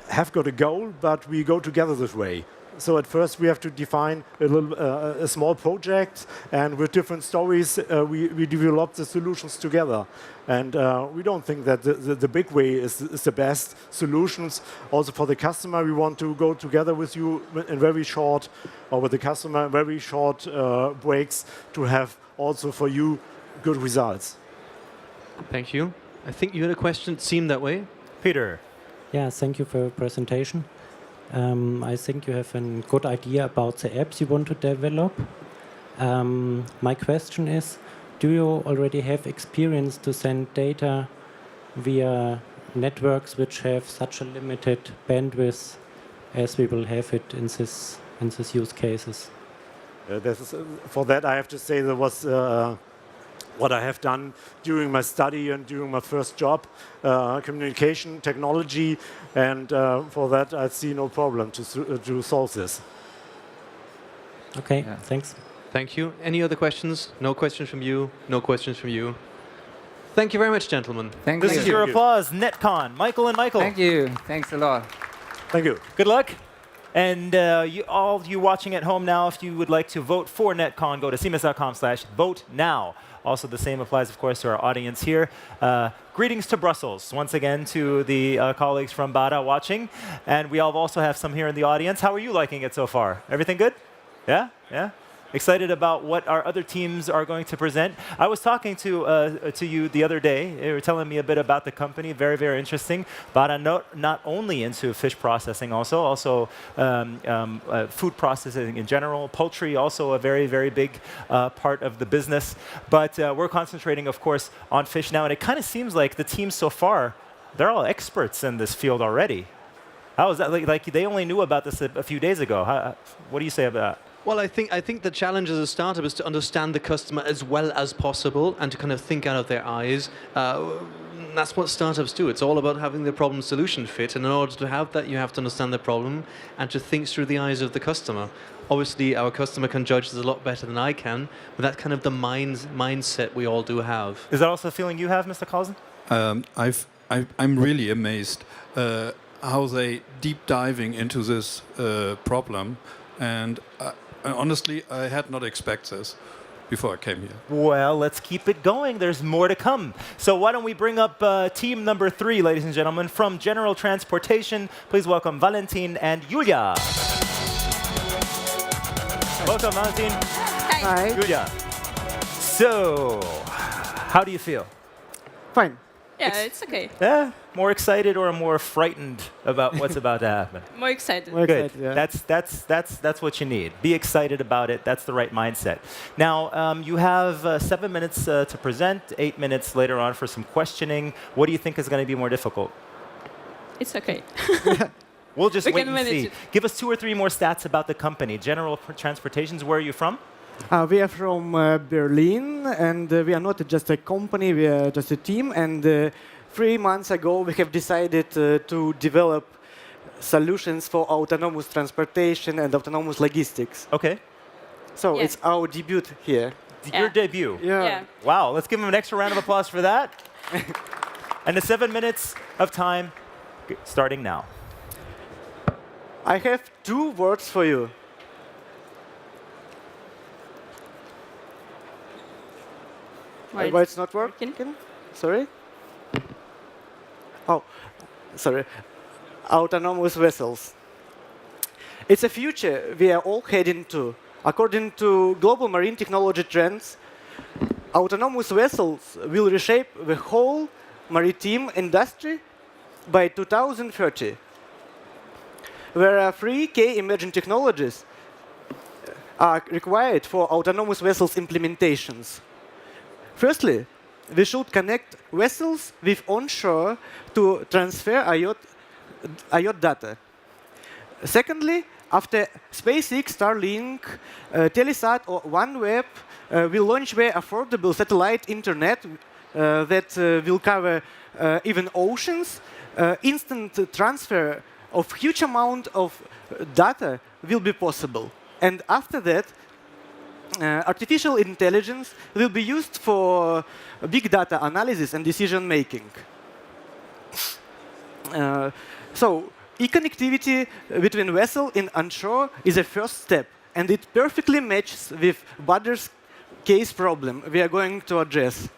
have got a goal, but we go together this way. So at first we have to define a small project, and with different stories we develop the solutions together. And we don't think that the big way is the best solutions. Also for the customer, we want to go together with you in very short, or with the customer, very short breaks, to have also for you good results. Thank you. I think you had a question. It seemed that way. Peter. Yeah, thank you for your presentation. I think you have a good idea about the apps you want to develop. My question is, do you already have experience to send data via networks which have such a limited bandwidth as we will have it in this use cases? For that, I have to say that was what I have done during my study and during my first job, communication technology, and for that I see no problem to solve this. Okay, thanks. Thank you. Any other questions? No questions from you? No questions from you? Thank you very much, gentlemen. Thank This you. is your applause, NetCon. Michael and Michael. Thank you. Thanks a lot. Thank you. Good luck. And all of you watching at home now, if you would like to vote for NetCon, go to siemens.com/vote now. Also, the same applies, of course, to our audience here. Greetings to Brussels, once again, to the colleagues from BAADER watching. And we also have some here in the audience. How are you liking it so far? Everything good? Yeah? Yeah? Excited about what our other teams are going to present. I was talking to you the other day. They were telling me a bit about the company. Very, very interesting. BAADER not only into fish processing, also food processing in general. Poultry also a very, very big part of the business. But we're concentrating, of course, on fish now. And it kind of seems like the teams so far, they're all experts in this field already. How is that? Like they only knew about this a few days ago. What do you say about that? Well, I think the challenge as a startup is to understand the customer as well as possible and to kind of think out of their eyes. That's what startups do. It's all about having the problem-solution fit. And in order to have that, you have to understand the problem and to think through the eyes of the customer. Obviously, our customer can judge this a lot better than I can, but that's kind of the mindset we all do have. Is that also a feeling you have, Mr. Carlsen? I'm really amazed how they deep diving into this problem. And honestly, I had not expected this before I came here. Well, let's keep it going. There's more to come. So why don't we bring up team number 3, ladies and gentlemen, from General Transportation. Please welcome Valentin and Julia. Welcome, Valentin. Hi. Julia. So, how do you feel? Fine. Yeah, it's okay. Yeah, more excited or more frightened about what's about to happen? More excited. More Good. excited, yeah. That's what you need. Be excited about it. That's the right mindset. Now, you have 7 minutes to present, 8 minutes later on for some questioning. What do you think is going to be more difficult? It's okay. We'll just We wait can and manage see. it. Give us 2 or 3 more stats about the company. General Transportations, where are you from? We are from Berlin, and we are not just a company, we are just a team. And 3 months ago, we have decided to develop solutions for autonomous transportation and autonomous logistics. Okay. So Yeah. it's our debut here. Your debut. Yeah. Wow, let's give him an extra round of applause for that. And the 7 minutes of time starting now. I have 2 words for you. Why it's not working? Sorry? Oh, sorry. Autonomous vessels. It's a future we are all heading to. According to global marine technology trends, autonomous vessels will reshape the whole maritime industry by 2030. There are 3 key emerging technologies are required for autonomous vessels implementations. Firstly, we should connect vessels with onshore to transfer IoT data. Secondly, after SpaceX, Starlink, Telesat, or OneWeb will launch their affordable satellite internet that will cover even oceans, instant transfer of huge amount of data will be possible. And after that, artificial intelligence will be used for big data analysis and decision making. So e-connectivity between vessel and onshore is a first step, and it perfectly matches with BAADER's case problem we are going to address.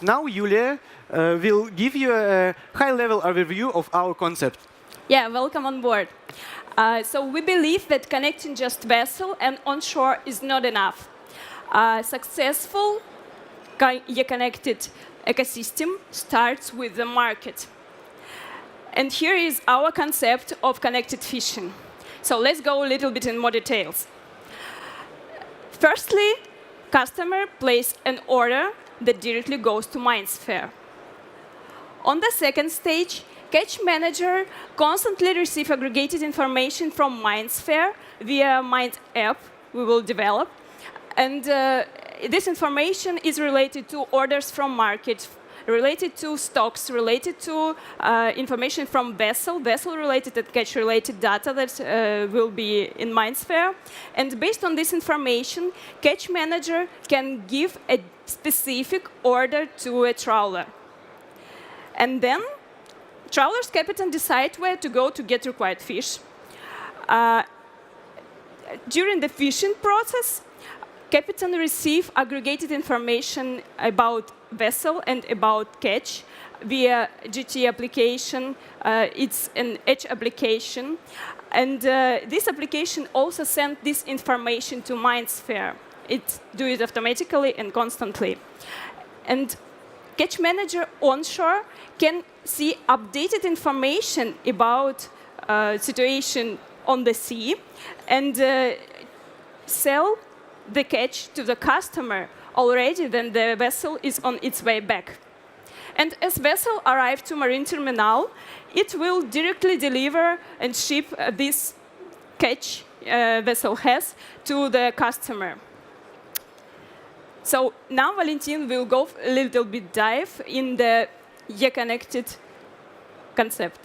Now Julia will give you a high-level overview of our concept. Yeah, welcome on board. So we believe that connecting just vessel and onshore is not enough. Successful connected ecosystem starts with the market. And here is our concept of connected fishing. So let's go a little bit in more details. Firstly, customer places an order that directly goes to MindSphere. On the second stage, Catch Manager constantly receives aggregated information from MindSphere via Mind app we will develop. And this information is related to orders from market, related to stocks, related to information from vessel-related and catch-related data that will be in MindSphere. And based on this information, Catch Manager can give a specific order to a trawler. And then trawler's captain decides where to go to get required fish. During the fishing process, captain receives aggregated information about vessel and about catch via GT application. It's an edge application. And this application also sends this information to MindSphere. It does it automatically and constantly. And Catch Manager onshore can see updated information about situation on the sea and sell the catch to the customer already when the vessel is on its way back. And as vessel arrives to marine terminal, it will directly deliver and ship this catch vessel has to the customer. So now Valentin will go a little bit dive in the connected concept.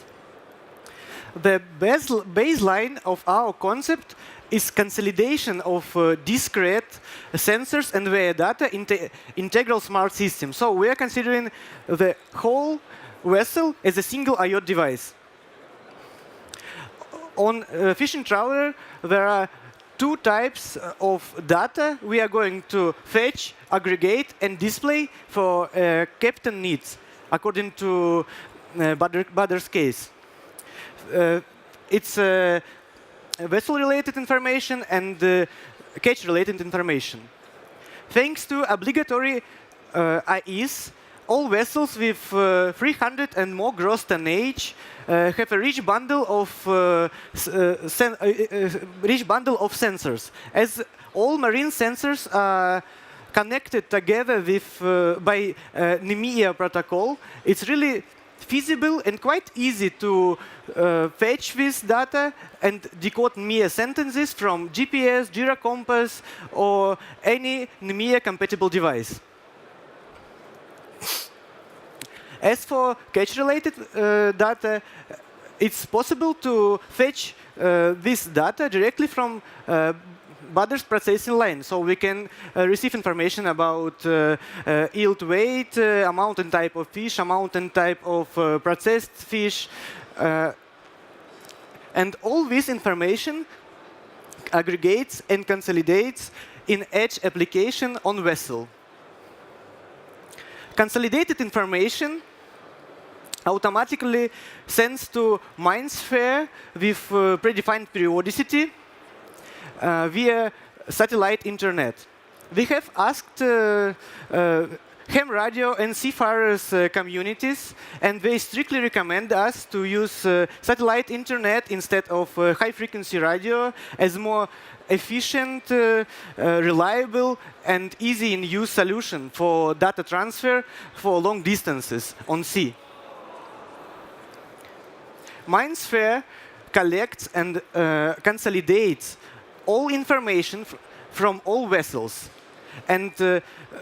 The baseline of our concept is consolidation of discrete sensors and their data into integral smart system. So we are considering the whole vessel as a single IoT device. On fishing trawler, there are two types of data we are going to fetch, aggregate, and display for captain needs, according to BAADER's case. It's vessel-related information and catch-related information. Thanks to obligatory IEs, all vessels with 300 and more gross tonnage have a rich bundle of sensors. As all marine sensors are connected together with by NMEA protocol, it's really feasible and quite easy to fetch this data and decode NMEA sentences from GPS, Jira Compass, or any NMEA-compatible device. As for catch-related data, it's possible to fetch this data directly from BAADER's processing line. So we can receive information about yield weight, amount and type of fish, amount and type of processed fish. And all this information aggregates and consolidates in edge application on vessel. Consolidated information automatically sends to MindSphere with predefined periodicity via satellite internet. We have asked ham radio and seafarers communities, and they strictly recommend us to use satellite internet instead of high-frequency radio as more efficient, reliable, and easy-in-use solution for data transfer for long distances on sea. MindSphere collects and consolidates all information from all vessels, and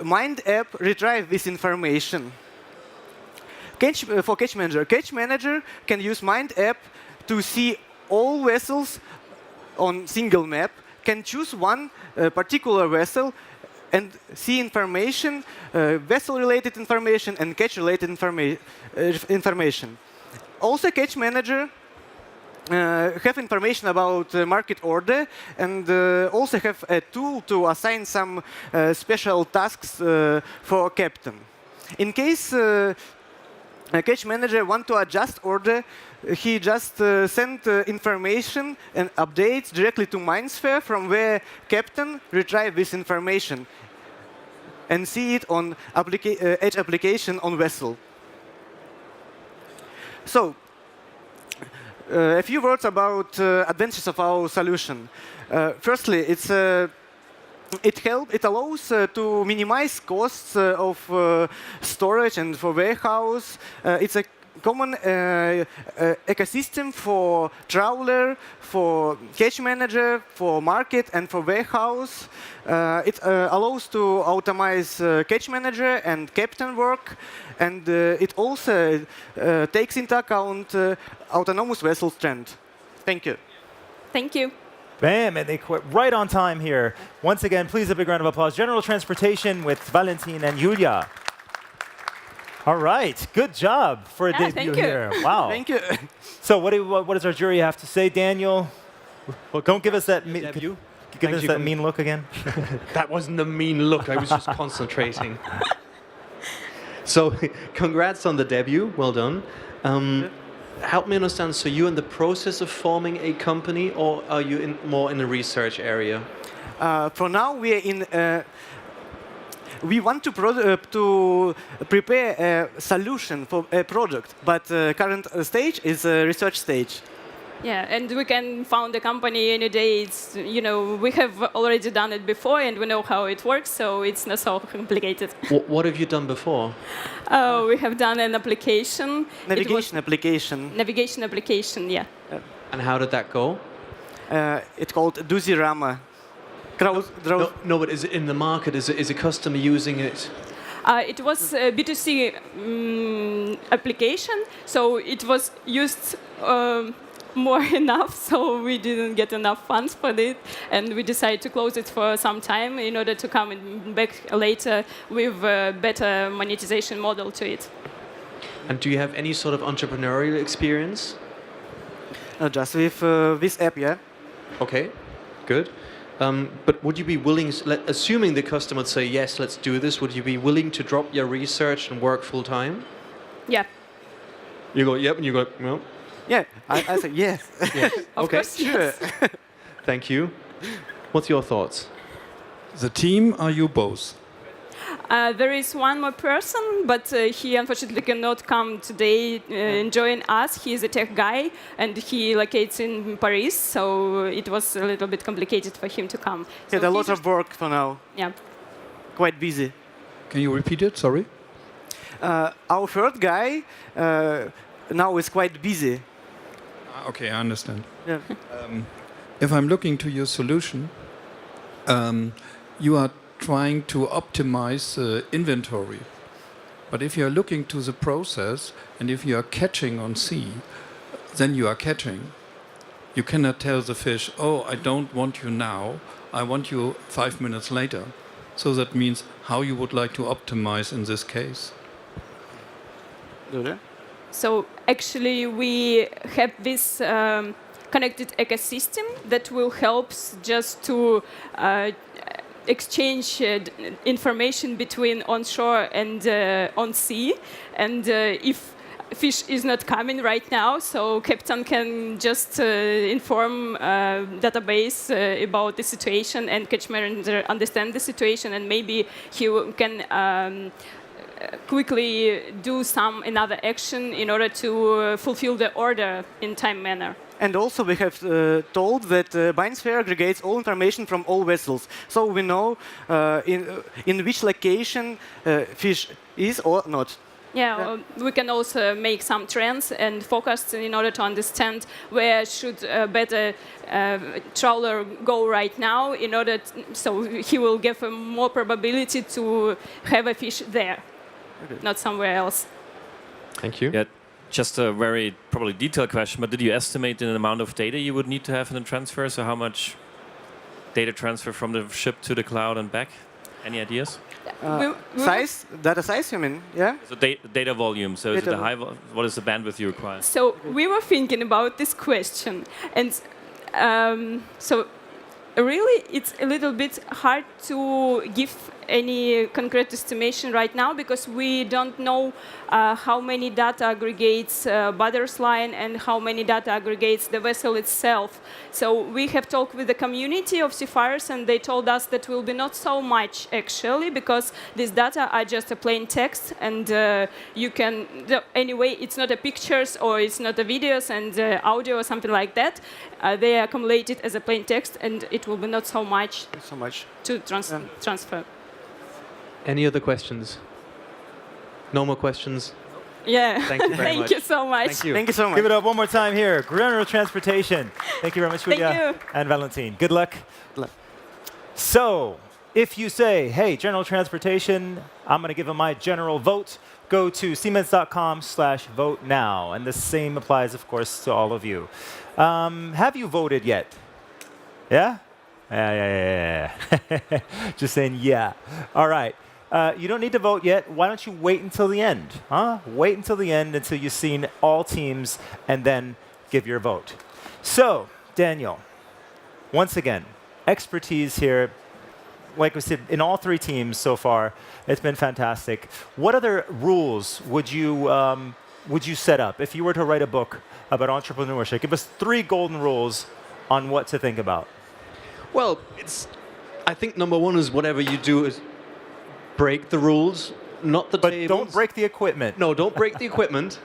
Mind app retrieves this information. For Catch Manager, Catch Manager can use Mind app to see all vessels on single map, can choose one particular vessel and see information, vessel-related information and catch-related information. Also, Catch Manager have information about market order and also have a tool to assign some special tasks for captain. In case Catch Manager want to adjust order, he just send information and updates directly to MindSphere from where captain retrieve this information and see it on edge application on vessel. So, a few words about advantages of our solution. Firstly, it's It allows to minimize costs of storage and for warehouse. It's a common ecosystem for trawler, for cache manager, for market, and for warehouse. It allows to automate cache manager and captain work, and it also takes into account autonomous vessel strength. Thank you. Thank you. Bam, and they quit right on time here. Once again, please a big round of applause. General Transportation with Valentin and Julia. All right, good job for a debut thank you. here. Wow. Thank you. So what does our jury have to say, Daniel? Well, don't give us that mean look again. That wasn't a mean look. I was just concentrating. So, congrats on the debut. Well done. Help me understand. So, you're in the process of forming a company, or are you more in the research area? For now, we are in. We want to prepare a solution for a product, but current stage is a research stage. Yeah, and we can found a company in a day. It's, we have already done it before, and we know how it works, so it's not so complicated. What have you done before? We have done an application. Navigation application. Navigation application, yeah. And how did that go? It's called Duzirama. No, but is it in the market? Is a customer using it? It was a B2C application, so it was used more enough, so we didn't get enough funds for it, and we decided to close it for some time in order to come back later with a better monetization model to it. And do you have any sort of entrepreneurial experience? Just with this app, yeah. Okay, good. But would you be willing, assuming the customer would say, yes, let's do this, would you be willing to drop your research and work full time? Yeah. You go, yep, and you go, no. Yeah, I say yes. Yes. Of Okay, course, yes. Sure. Thank you. What's your thoughts? The team, are you both? There is one more person, but he unfortunately cannot come today and join us. He is a tech guy, and he locates in Paris, so it was a little bit complicated for him to come. He had a lot of work for now. Yeah. Quite busy. Can you repeat it? Sorry. Our third guy now is quite busy. Okay, I understand. Yeah. If I'm looking to your solution, you are trying to optimize inventory. But if you're looking to the process, and if you are catching on sea, then you are catching. You cannot tell the fish, oh, I don't want you now, I want you 5 minutes later. So that means how you would like to optimize in this case. So actually, we have this connected ecosystem that will help just to exchange information between onshore and on sea. And if fish is not coming right now, so captain can just inform database about the situation, and catch manager understand the situation, and maybe he can quickly do another action in order to fulfill the order in time manner. And also we have told that Biosphere aggregates all information from all vessels. So we know in which location fish is or not. Yeah, we can also make some trends and focus in order to understand where should better trawler go right now, in order so he will give a more probability to have a fish there, not somewhere else. Thank you. Yeah, just a very probably detailed question, but did you estimate an amount of data you would need to have in the transfer? So how much data transfer from the ship to the cloud and back? Any ideas? Size? Data size, you mean? Yeah? So data volume. So is it a high what is the bandwidth you require? So we were thinking about this question. And so really, it's a little bit hard to give any concrete estimation right now because we don't know how many data aggregates BAADER's line and how many data aggregates the vessel itself. So we have talked with the community of seafarers, and they told us that will be not so much actually, because these data are just a plain text, and you can anyway. It's not a pictures or it's not a videos and audio or something like that. They are accumulated as a plain text, and it will be not so much to transfer. Any other questions? No more questions? Yeah. Thank you very much. Thank you so much. Thank you. Thank you so much. Give it up one more time here. General Transportation. Thank you very much, Thank Julia you. and Valentin. Good luck. So, if you say, hey, General Transportation, I'm going to give them my general vote, go to siemens.com/vote now. And the same applies, of course, to all of you. Have you voted yet? Yeah? Yeah. Just saying yeah. All right. You don't need to vote yet. Why don't you wait until the end? Wait until the end until you've seen all teams and then give your vote. So, Daniel, once again, expertise here. Like we said, in all three teams so far, it's been fantastic. What other rules would you set up if you were to write a book about entrepreneurship? Give us 3 golden rules on what to think about. Well, I think number one is whatever you do is break the rules, not the tables. But don't break the equipment. No, don't break the equipment.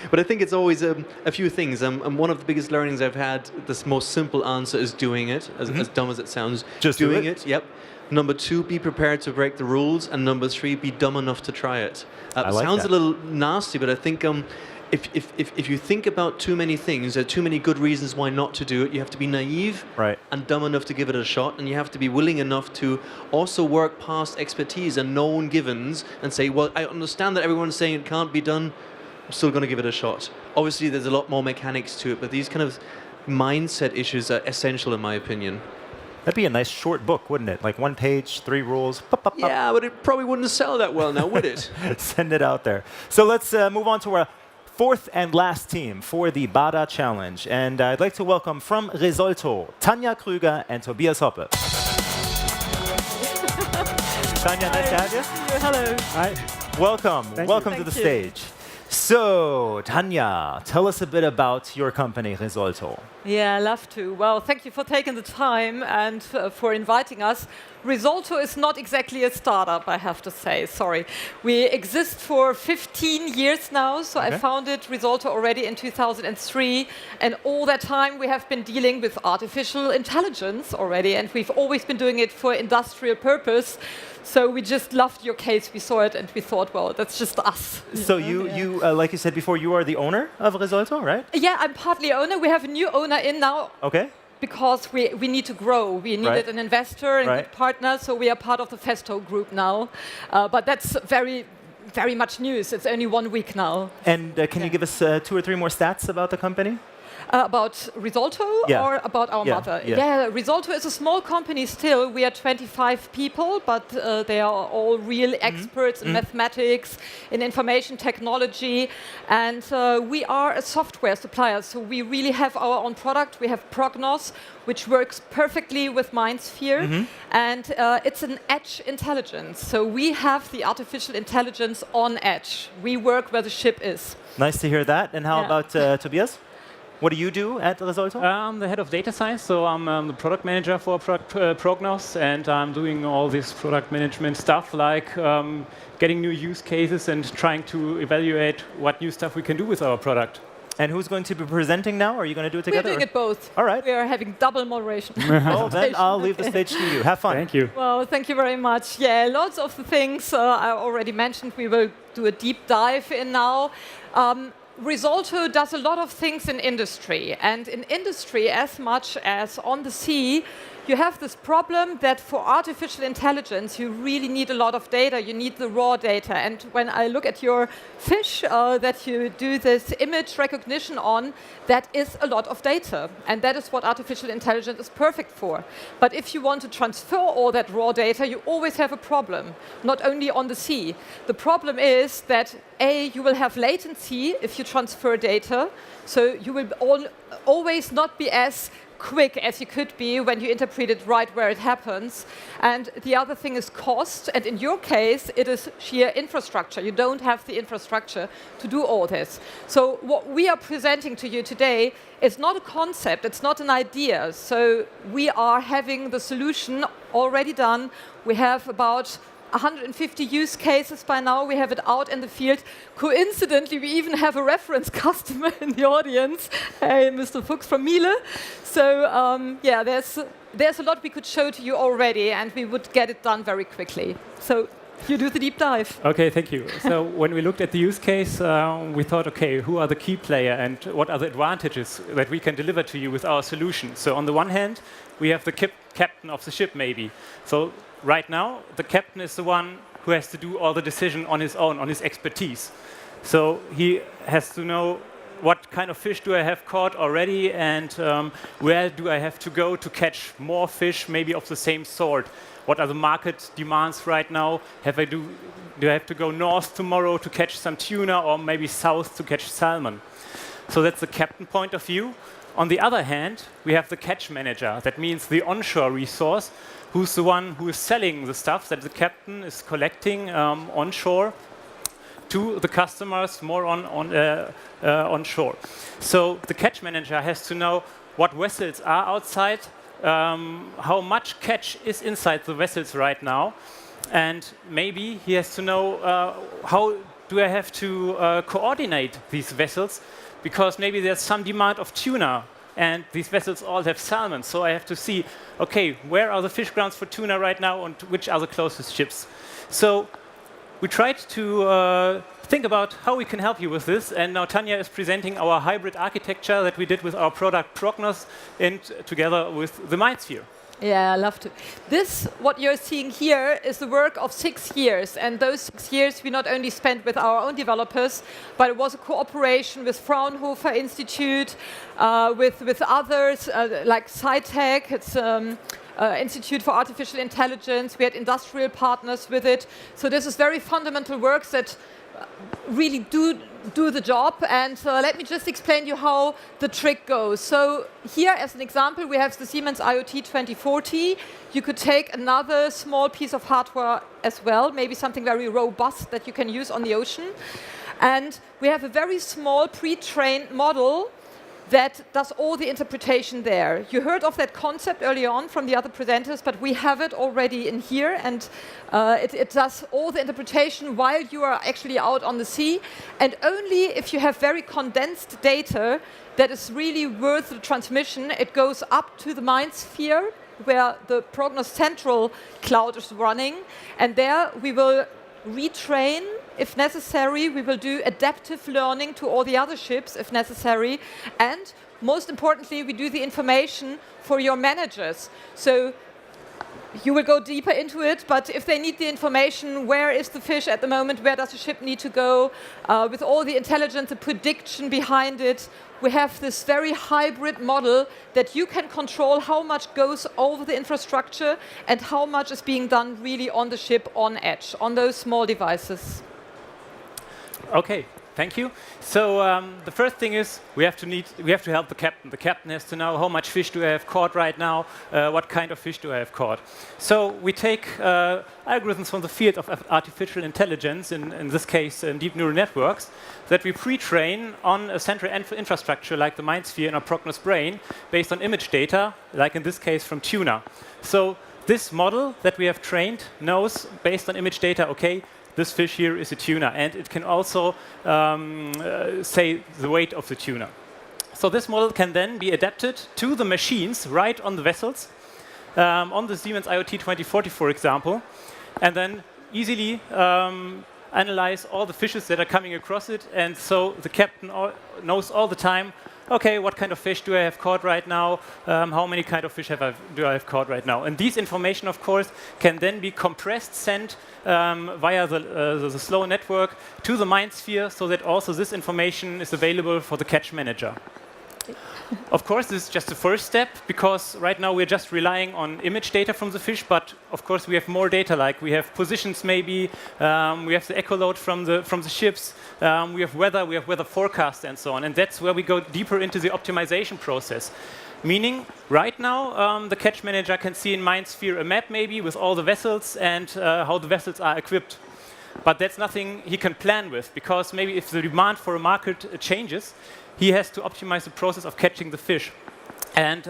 But I think it's always a few things. And one of the biggest learnings I've had, the most simple answer is doing it, as dumb as it sounds. Just doing do it? Yep. Number 2, be prepared to break the rules. And number 3, be dumb enough to try it. Sounds a little nasty, but I think if you think about too many things, there are too many good reasons why not to do it. You have to be naive and dumb enough to give it a shot, and you have to be willing enough to also work past expertise and known givens and say, well, I understand that everyone's saying it can't be done. I'm still going to give it a shot. Obviously, there's a lot more mechanics to it, but these kind of mindset issues are essential in my opinion. That'd be a nice short book, wouldn't it? Like 1 page, 3 rules. Yeah, but it probably wouldn't sell that well now, would it? Send it out there. So let's move on to our 4th and last team for the BAADER Challenge. And I'd like to welcome from Risolto, Tanja Krüger and Tobias Hoppe. Tanja, nice to have you. Hello. Hi. Welcome. Welcome to the stage. So, Tanja, tell us a bit about your company, Risolto. Yeah, I love to. Well, thank you for taking the time and for inviting us. Risolto is not exactly a startup, I have to say. Sorry. We exist for 15 years now, so I founded Risolto already in 2003. And all that time we have been dealing with artificial intelligence already, and we've always been doing it for industrial purpose. So we just loved your case. We saw it and we thought, well, that's just us. So you like you said before, you are the owner of Risolto, right? Yeah, I'm partly owner. We have a new owner in now. Okay. Because we need to grow. We needed an investor and good partner, so we are part of the Festo group now. But that's very, very much news. It's only 1 week now. And can you give us 2 or 3 more stats about the company? About Risolto or about our mother? Yeah, Risolto is a small company still. We are 25 people, but they are all real experts in mathematics, in information technology, and we are a software supplier. So we really have our own product. We have Prognos, which works perfectly with MindSphere, and it's an edge intelligence. So we have the artificial intelligence on edge. We work where the ship is. Nice to hear that. And how about Tobias? What do you do at Risolto? I'm the head of data science, so I'm the product manager for Prognos, and I'm doing all this product management stuff, like getting new use cases and trying to evaluate what new stuff we can do with our product. And who's going to be presenting now? Are you going to do it together? We're doing it both. All right. We are having double moderation. Well, then I'll leave the stage to you. Have fun. Thank you. Well, thank you very much. Yeah, lots of the things I already mentioned we will do a deep dive in now. Risolto does a lot of things in industry, and in industry, as much as on the sea, you have this problem that for artificial intelligence, you really need a lot of data. You need the raw data. And when I look at your fish that you do this image recognition on, that is a lot of data. And that is what artificial intelligence is perfect for. But if you want to transfer all that raw data, you always have a problem, not only on the sea. The problem is that, A, you will have latency if you transfer data. So you will always not be as quick as you could be when you interpret it right where it happens. And the other thing is cost. And in your case, it is sheer infrastructure. You don't have the infrastructure to do all this. So what we are presenting to you today is not a concept. It's not an idea. So we are having the solution already done. We have about 150 use cases by now. We have it out in the field. Coincidentally, we even have a reference customer in the audience, hey, Mr. Fuchs from Miele. So yeah, there's a lot we could show to you already, and we would get it done very quickly. So you do the deep dive. Okay, thank you. So when we looked at the use case, we thought, okay, who are the key player and what are the advantages that we can deliver to you with our solution? So on the one hand, we have the captain of the ship, maybe. So right now, the captain is the one who has to do all the decision on his own, on his expertise. So he has to know what kind of fish do I have caught already, and where do I have to go to catch more fish, maybe of the same sort. What are the market demands right now? Do I have to go north tomorrow to catch some tuna, or maybe south to catch salmon? So that's the captain point of view. On the other hand, we have the catch manager. That means the onshore resource, who's the one who is selling the stuff that the captain is collecting onshore to the customers more onshore. So the catch manager has to know what vessels are outside, how much catch is inside the vessels right now, and maybe he has to know how do I have to coordinate these vessels, because maybe there's some demand of tuna and these vessels all have salmon. So I have to see, okay, where are the fish grounds for tuna right now and which are the closest ships? So we tried to think about how we can help you with this. And now Tanja is presenting our hybrid architecture that we did with our product Prognos and together with the MindSphere. Yeah, I love to. This, what you're seeing here, is the work of 6 years. And those 6 years we not only spent with our own developers, but it was a cooperation with Fraunhofer Institute, with others like SciTech. It's Institute for Artificial Intelligence. We had industrial partners with it. So this is very fundamental work that really do the job. And let me just explain you how the trick goes. So here, as an example, we have the Siemens IoT 2040. You could take another small piece of hardware as well, maybe something very robust that you can use on the ocean. And we have a very small pre-trained model that does all the interpretation there. You heard of that concept early on from the other presenters, but we have it already in here, and it does all the interpretation while you are actually out on the sea. And only if you have very condensed data that is really worth the transmission, it goes up to the MindSphere, where the Prognos Central cloud is running, and there we will retrain if necessary. We will do adaptive learning to all the other ships if necessary. And most importantly, we do the information for your managers. So you will go deeper into it, but if they need the information, where is the fish at the moment, where does the ship need to go, with all the intelligence, the prediction behind it, we have this very hybrid model that you can control how much goes over the infrastructure and how much is being done really on the ship, on edge, on those small devices. Okay, thank you. So the first thing is we have to help the captain. The captain has to know how much fish do I have caught right now, what kind of fish do I have caught. So we take algorithms from the field of artificial intelligence, in this case deep neural networks, that we pre-train on a central infrastructure like the MindSphere in our Prognos brain based on image data, like in this case from tuna. So this model that we have trained knows, based on image data, okay, this fish here is a tuna, and it can also say the weight of the tuna. So this model can then be adapted to the machines right on the vessels, on the Siemens IoT 2040, for example, and then easily analyze all the fishes that are coming across it. And so the captain knows all the time, okay, what kind of fish do I have caught right now? How many kind of fish do I have caught right now? And these information, of course, can then be compressed, sent via the slow network to the MindSphere, so that also this information is available for the catch manager. Of course, this is just the first step, because right now we're just relying on image data from the fish, but of course we have more data, like we have positions maybe, we have the echoload from the ships, we have weather forecast and so on, and that's where we go deeper into the optimization process. Meaning, right now, the catch manager can see in MindSphere a map maybe with all the vessels and how the vessels are equipped. But that's nothing he can plan with, because maybe if the demand for a market changes, he has to optimize the process of catching the fish. And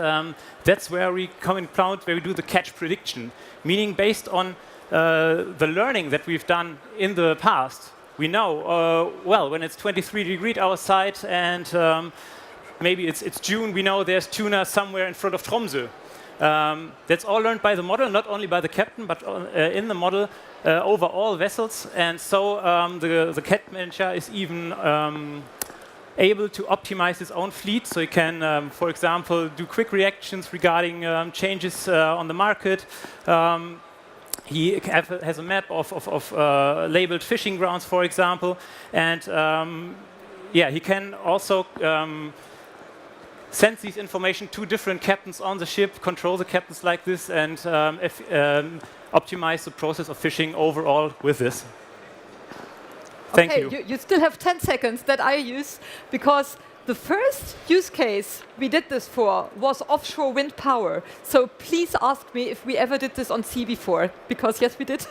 that's where we come in cloud, where we do the catch prediction, meaning based on the learning that we've done in the past, we know, well, when it's 23 degrees outside and maybe it's June, we know there's tuna somewhere in front of Tromsø. That's all learned by the model, not only by the captain, but in the model over all vessels. And so the catch manager is even able to optimize his own fleet. So he can, for example, do quick reactions regarding changes on the market. He has a map of labeled fishing grounds, for example. And yeah, he can also send these information to different captains on the ship, control the captains like this, and optimize the process of fishing overall with this. Thank you. You still have 10 seconds that I use, because the first use case we did this for was offshore wind power. So please ask me if we ever did this on sea before, because yes, we did.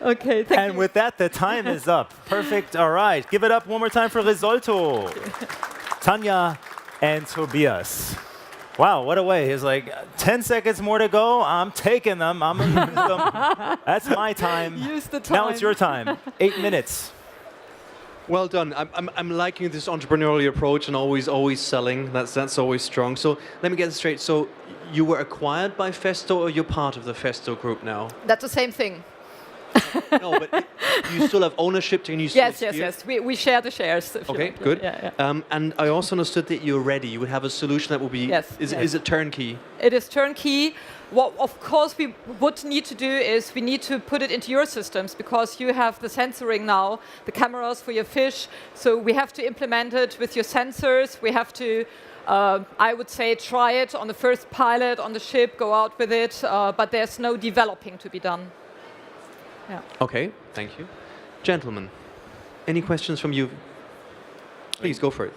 Okay, thank you. And with that, the time is up. Perfect. All right. Give it up one more time for Risolto. Tanya and Tobias. Wow, what a way. It's like 10 seconds more to go. I'm taking them. I'm going to use them. That's my time. Use the time. Now it's your time. 8 minutes. Well done. I'm liking this entrepreneurial approach and always selling. That's always strong. So let me get this straight. So you were acquired by Festo, or you're part of the Festo group now? That's the same thing. No, but you still have ownership. Can you still Yes. We share the shares. Okay, good. Yeah. And I also understood that you're ready. You would have a solution that will be. Yes. Is it turnkey? It is turnkey. What of course we would need to do is we need to put it into your systems, because you have the sensoring now, the cameras for your fish. So we have to implement it with your sensors. We have to, I would say, try it on the first pilot on the ship, go out with it. But there's no developing to be done. Yeah. Okay, thank you. Gentlemen, any questions from you? Please go for it.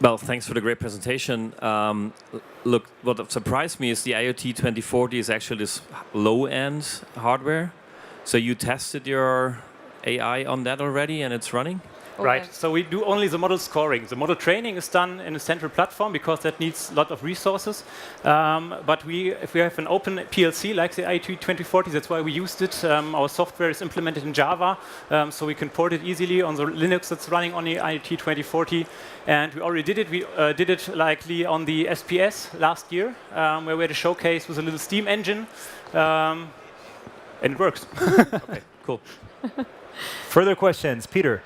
Well, thanks for the great presentation. Look, what surprised me is the IoT 2040 is actually this low-end hardware. So you tested your AI on that already, and it's running? Okay. Right. So we do only the model scoring. The model training is done in a central platform, because that needs a lot of resources. But if we have an open PLC like the IoT 2040, that's why we used it. Our software is implemented in Java, so we can port it easily on the Linux that's running on the IoT 2040. And we already did it. We did it likely on the SPS last year, where we had a showcase with a little Steam engine, and it works. Okay, cool. Further questions, Peter?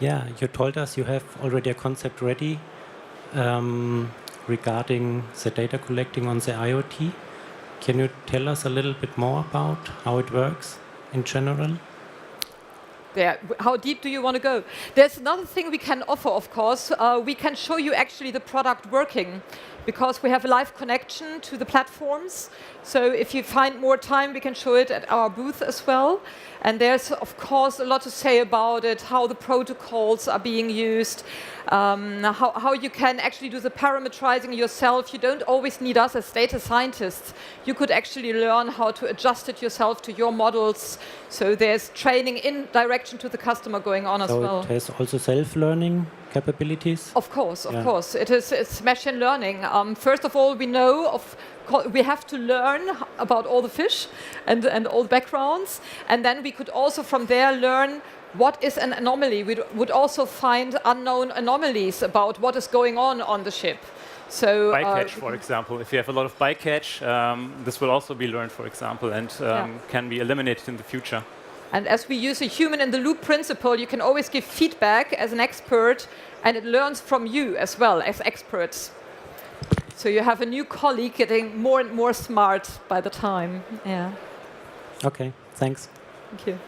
Yeah, you told us you have already a concept ready regarding the data collecting on the IoT. Can you tell us a little bit more about how it works in general? Yeah. How deep do you want to go? There's another thing we can offer, of course. We can show you actually the product working, because we have a live connection to the platforms. So if you find more time, we can show it at our booth as well. And there's, of course, a lot to say about it, how the protocols are being used, how you can actually do the parameterizing yourself. You don't always need us as data scientists. You could actually learn how to adjust it yourself to your models. So there's training in direction to the customer going on as well. So it has also self-learning capabilities? Of course. It's machine learning. First of all, we have to learn about all the fish and all the backgrounds, and then we could also from there learn what is an anomaly. We would also find unknown anomalies about what is going on the ship. So bycatch, for example. If you have a lot of bycatch, this will also be learned, for example, and can be eliminated in the future. And as we use a human-in-the-loop principle, you can always give feedback as an expert, and it learns from you as well as experts. So you have a new colleague getting more and more smart by the time. Yeah. Okay, thanks. Thank you.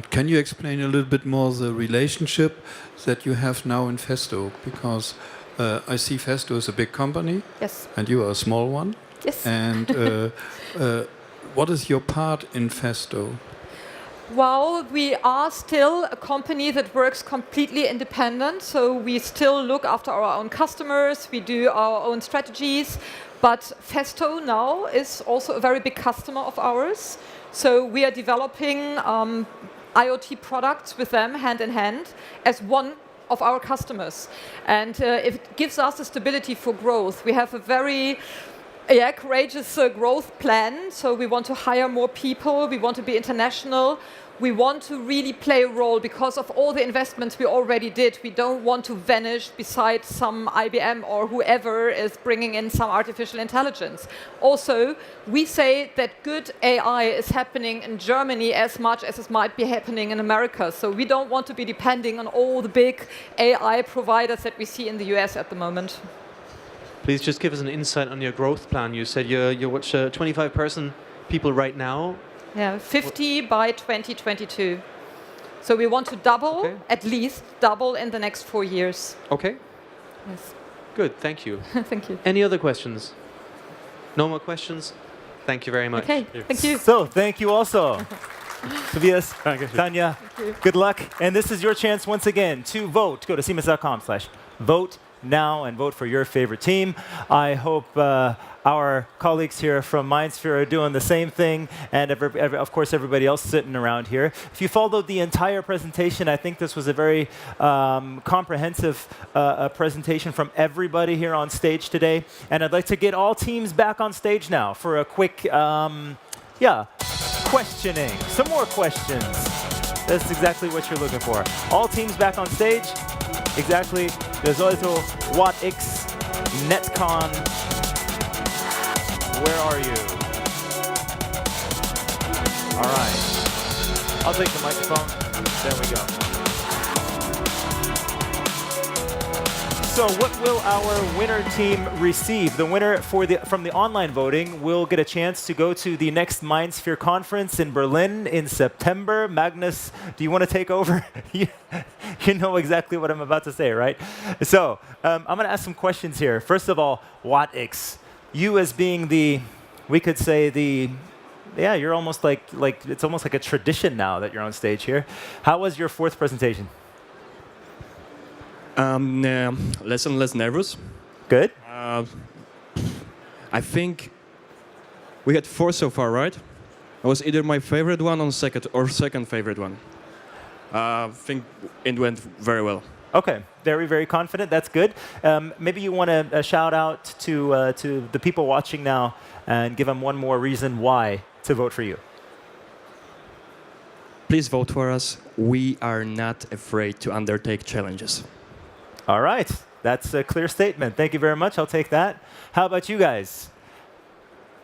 Can you explain a little bit more the relationship that you have now in Festo? Because I see Festo is a big company. Yes. And you are a small one. Yes. And what is your part in Festo? Well, we are still a company that works completely independent, so we still look after our own customers, we do our own strategies, but Festo now is also a very big customer of ours, so we are developing IoT products with them hand in hand as one of our customers. And it gives us the stability for growth. We have a very courageous growth plan. So we want to hire more people. We want to be international. We want to really play a role because of all the investments we already did. We don't want to vanish beside some IBM or whoever is bringing in some artificial intelligence. Also, we say that good AI is happening in Germany as much as it might be happening in America. So we don't want to be depending on all the big AI providers that we see in the US at the moment. Please just give us an insight on your growth plan. You said you're 25 people right now. Yeah, 50 by 2022. So we want to double, at least double in the next 4 years. Okay. Yes. Good, thank you. Thank you. Any other questions? No more questions? Thank you very much. Okay, thank you. So, thank you also. Tobias, Tanya, good luck. And this is your chance once again to vote. Go to siemens.com/vote now and vote for your favorite team. I hope our colleagues here from MindSphere are doing the same thing, and of course everybody else sitting around here. If you followed the entire presentation, I think this was a very comprehensive presentation from everybody here on stage today. And I'd like to get all teams back on stage now for a quick, questioning. Some more questions. That's exactly what you're looking for. All teams back on stage. Exactly. Resulto, WattX, Netcon. Where are you? All right. I'll take the microphone. There we go. So what will our winner team receive? The winner from the online voting will get a chance to go to the next MindSphere conference in Berlin in September. Magnus, do you want to take over? You know exactly what I'm about to say, right? So I'm going to ask some questions here. First of all, WattX. You as being we could say you're almost like it's almost like a tradition now that you're on stage here. How was your fourth presentation? Less and less nervous. Good. I think we had 4 so far, right? It was either my favorite one or second favorite one. I think it went very well. Okay, very, very confident. That's good. Maybe you want to shout out to the people watching now and give them one more reason why to vote for you. Please vote for us. We are not afraid to undertake challenges. All right, that's a clear statement. Thank you very much. I'll take that. How about you guys?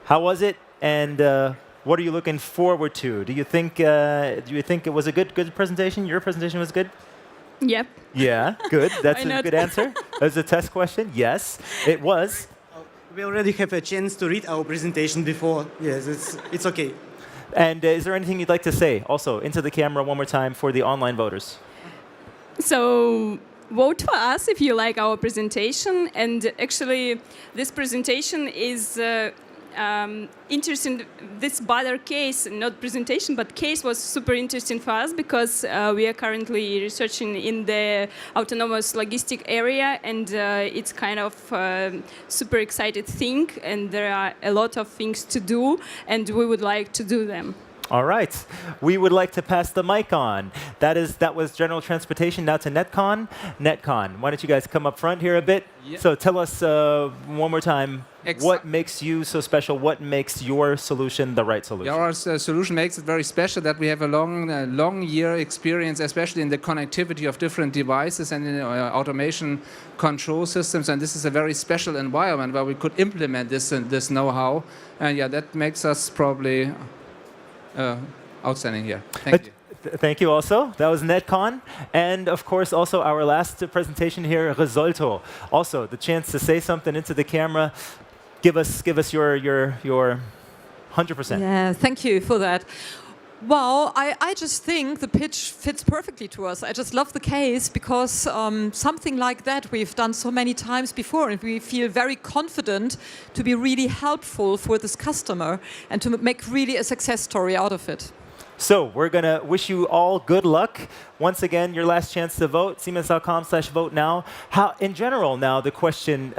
How was it? And what are you looking forward to? Do you think it was a good presentation? Your presentation was good? Yep. Yeah, good. That's a good answer. That's a test question. Yes, it was. We already have a chance to read our presentation before. Yes, it's okay. And is there anything you'd like to say also into the camera one more time for the online voters? So vote for us if you like our presentation. And actually, this presentation is interesting. This BAADER case, not presentation, but case was super interesting for us because we are currently researching in the autonomous logistic area, and it's kind of super excited thing, and there are a lot of things to do, and we would like to do them. All right. We would like to pass the mic on. That was general transportation. Now to Netcon. Netcon, why don't you guys come up front here a bit? Yeah. So tell us one more time, what makes you so special? What makes your solution the right solution? Our solution makes it very special that we have a long year experience, especially in the connectivity of different devices and in automation control systems. And this is a very special environment where we could implement this know-how. And yeah, that makes us probably outstanding here. Thank you. Thank you also. That was Netcon. And of course, also our last presentation here, Resulto. Also, the chance to say something into the camera. Give us your 100%. Yeah, thank you for that. Well, I just think the pitch fits perfectly to us. I just love the case because something like that we've done so many times before, and we feel very confident to be really helpful for this customer and to make really a success story out of it. So we're going to wish you all good luck. Once again, your last chance to vote, Siemens.com/vote now. How, in general now, the question,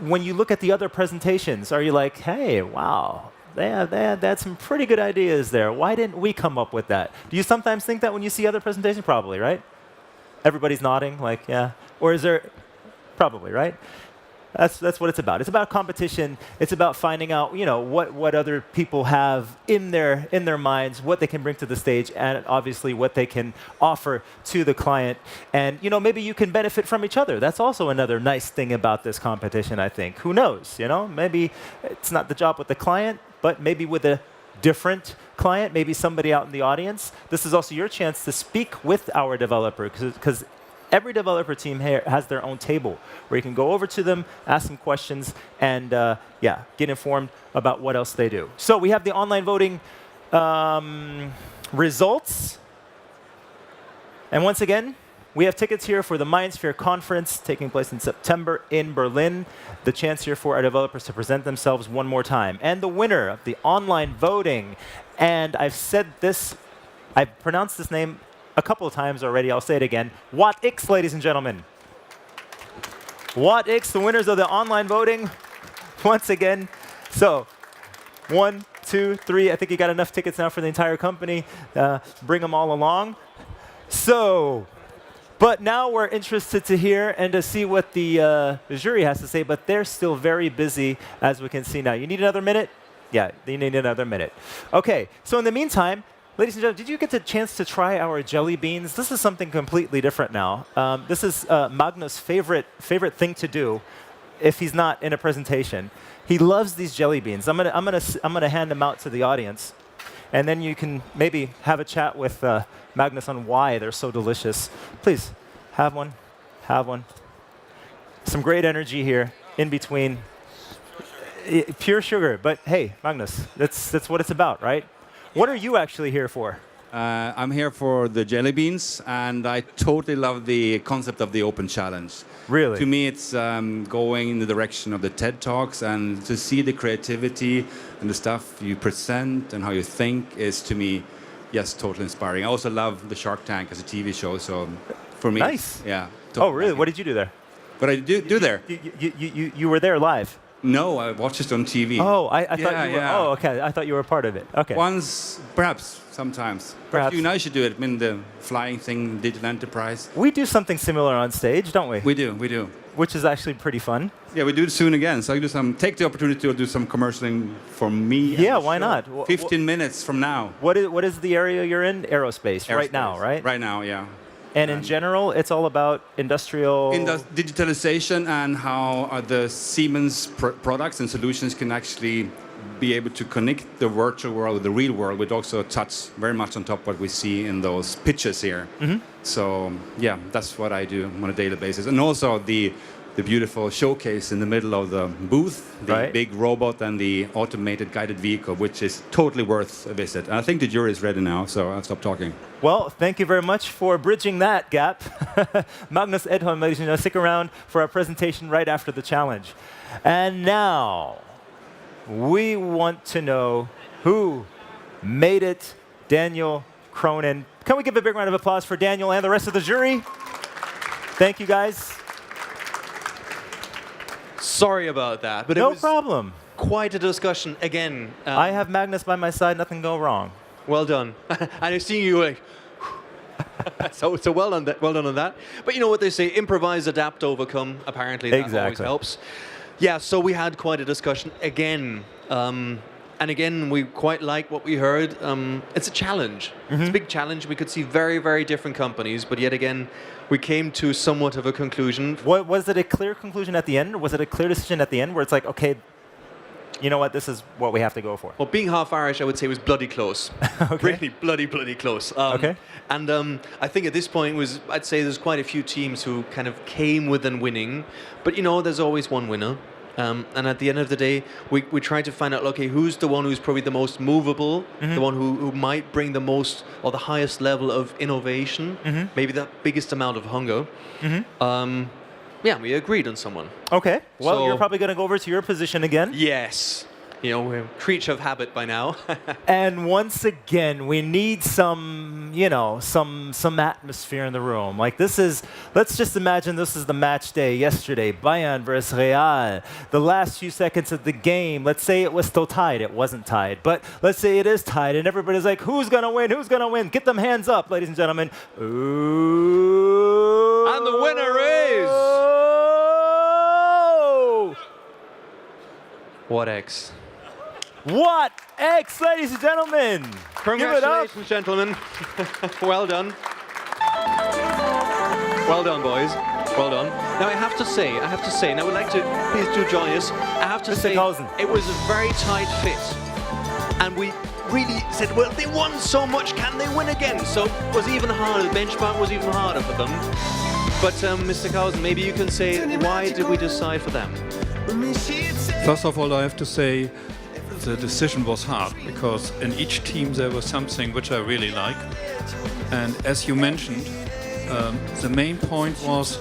when you look at the other presentations, are you like, hey, wow, they had some pretty good ideas there. Why didn't we come up with that? Do you sometimes think that when you see other presentations? Probably, right? Everybody's nodding, like, yeah. Or is there, probably, right? That's what it's about. It's about competition. It's about finding out, what other people have in their minds, what they can bring to the stage, and obviously what they can offer to the client. And maybe you can benefit from each other. That's also another nice thing about this competition, I think. Who knows? Maybe it's not the job with the client, but maybe with a different client, maybe somebody out in the audience. This is also your chance to speak with our developer, because every developer team here has their own table where you can go over to them, ask them questions, and get informed about what else they do. So we have the online voting results. And once again, we have tickets here for the MindSphere conference taking place in September in Berlin. The chance here for our developers to present themselves one more time. And the winner of the online voting, and I've said this, I've pronounced this name a couple of times already. I'll say it again. WattX, ladies and gentlemen. WattX, the winners of the online voting, once again. So, 1, 2, 3. I think you got enough tickets now for the entire company. Bring them all along. So, but now we're interested to hear and to see what the jury has to say, but they're still very busy, as we can see now. You need another minute? Yeah, you need another minute. OK, so in the meantime, ladies and gentlemen, did you get the chance to try our jelly beans? This is something completely different now. This is Magnus' favorite thing to do if he's not in a presentation. He loves these jelly beans. I'm gonna hand them out to the audience, and then you can maybe have a chat with Magnus on why they're so delicious. Please, have one, have one. Some great energy here in between. Pure sugar, but hey, Magnus, that's what it's about, right? What are you actually here for? I'm here for the jelly beans, and I totally love the concept of the open challenge. Really? To me, it's going in the direction of the TED Talks, and to see the creativity and the stuff you present and how you think is, to me, yes, totally inspiring. I also love the Shark Tank as a TV show, so for me, nice. Yeah. Oh, really? What did you do there? What did I do there? You were there live? No, I watched it on TV. Oh, I thought you were. Oh, OK. I thought you were a part of it. OK. Once, perhaps, sometimes. Perhaps you and I should do it. I mean, the flying thing, digital enterprise. We do something similar on stage, don't we? We do, we do. Which is actually pretty fun. Yeah, we do it soon again. So I do take the opportunity to do some commercialing for me. Yeah, why not? 15 minutes from now. What is the area you're in? Aerospace. Right now, right? Right now, yeah. And in general, it's all about industrial... digitalization and how the Siemens products and solutions can actually be able to connect the virtual world with the real world, which also touch very much on top of what we see in those pictures here. Mm-hmm. So, yeah, that's what I do on a daily basis. And also the beautiful showcase in the middle of the booth, the big robot and the automated guided vehicle, which is totally worth a visit. And I think the jury is ready now, so I'll stop talking. Well, thank you very much for bridging that gap. Magnus Edholm, ladies and gentlemen, stick around for our presentation right after the challenge. And now, we want to know who made it, Daniel Cronin. Can we give a big round of applause for Daniel and the rest of the jury? Thank you, guys. Sorry about that, but no it was problem. Quite a discussion again. I have Magnus by my side, nothing go wrong. Well done. And I've seen you like, so well done on that. But you know what they say, improvise, adapt, overcome. Apparently that always helps. Yeah, so we had quite a discussion again. And again, we quite like what we heard. It's a challenge. Mm-hmm. It's a big challenge. We could see very, very different companies, but yet again, we came to somewhat of a conclusion. Was it a clear conclusion at the end, or was it a clear decision at the end where it's like, okay, you know what, this is what we have to go for? Well, being half Irish, I would say it was bloody close. Really bloody close. Okay. And I think at this point I'd say there's quite a few teams who kind of came within winning, but you know, there's always one winner. And at the end of the day, we tried to find out, okay, who's the one who's probably the most movable, the one who might bring the most or the highest level of innovation, maybe the biggest amount of hunger. Yeah, we agreed on someone. Okay. Well, So- you're probably going to go over to your position again. Yes. we're a creature of habit by now. And once again, we need some, some atmosphere in the room. Like let's just imagine this is the match day yesterday, Bayern versus Real. The last few seconds of the game, let's say it was still tied. It wasn't tied, but let's say it is tied, and everybody's like, who's gonna win? Who's gonna win? Get them hands up, ladies and gentlemen. Ooh. And the winner is... What X? What X, ladies and gentlemen? Congratulations, gentlemen. Well done. Well done, boys. Well done. Now I have to say, and I would like to, please do join us. I have to say, it was a very tight fit. And we really said, well, they won so much, can they win again? So it was even harder, the benchmark was even harder for them. But Mr. Kausen, maybe you can say, why did we decide for them? First of all, I have to say, the decision was hard because in each team there was something which I really like. And as you mentioned, the main point was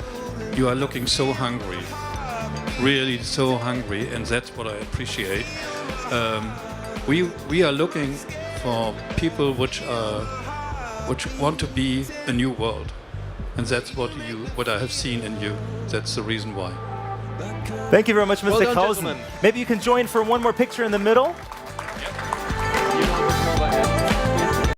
you are looking so hungry, really so hungry, and that's what I appreciate. We are looking for people which want to be a new world, and that's what I have seen in you. That's the reason why. Thank you very much, Mr. Well done, Kausen. gentlemen. Maybe you can join for one more picture in the middle. Yep.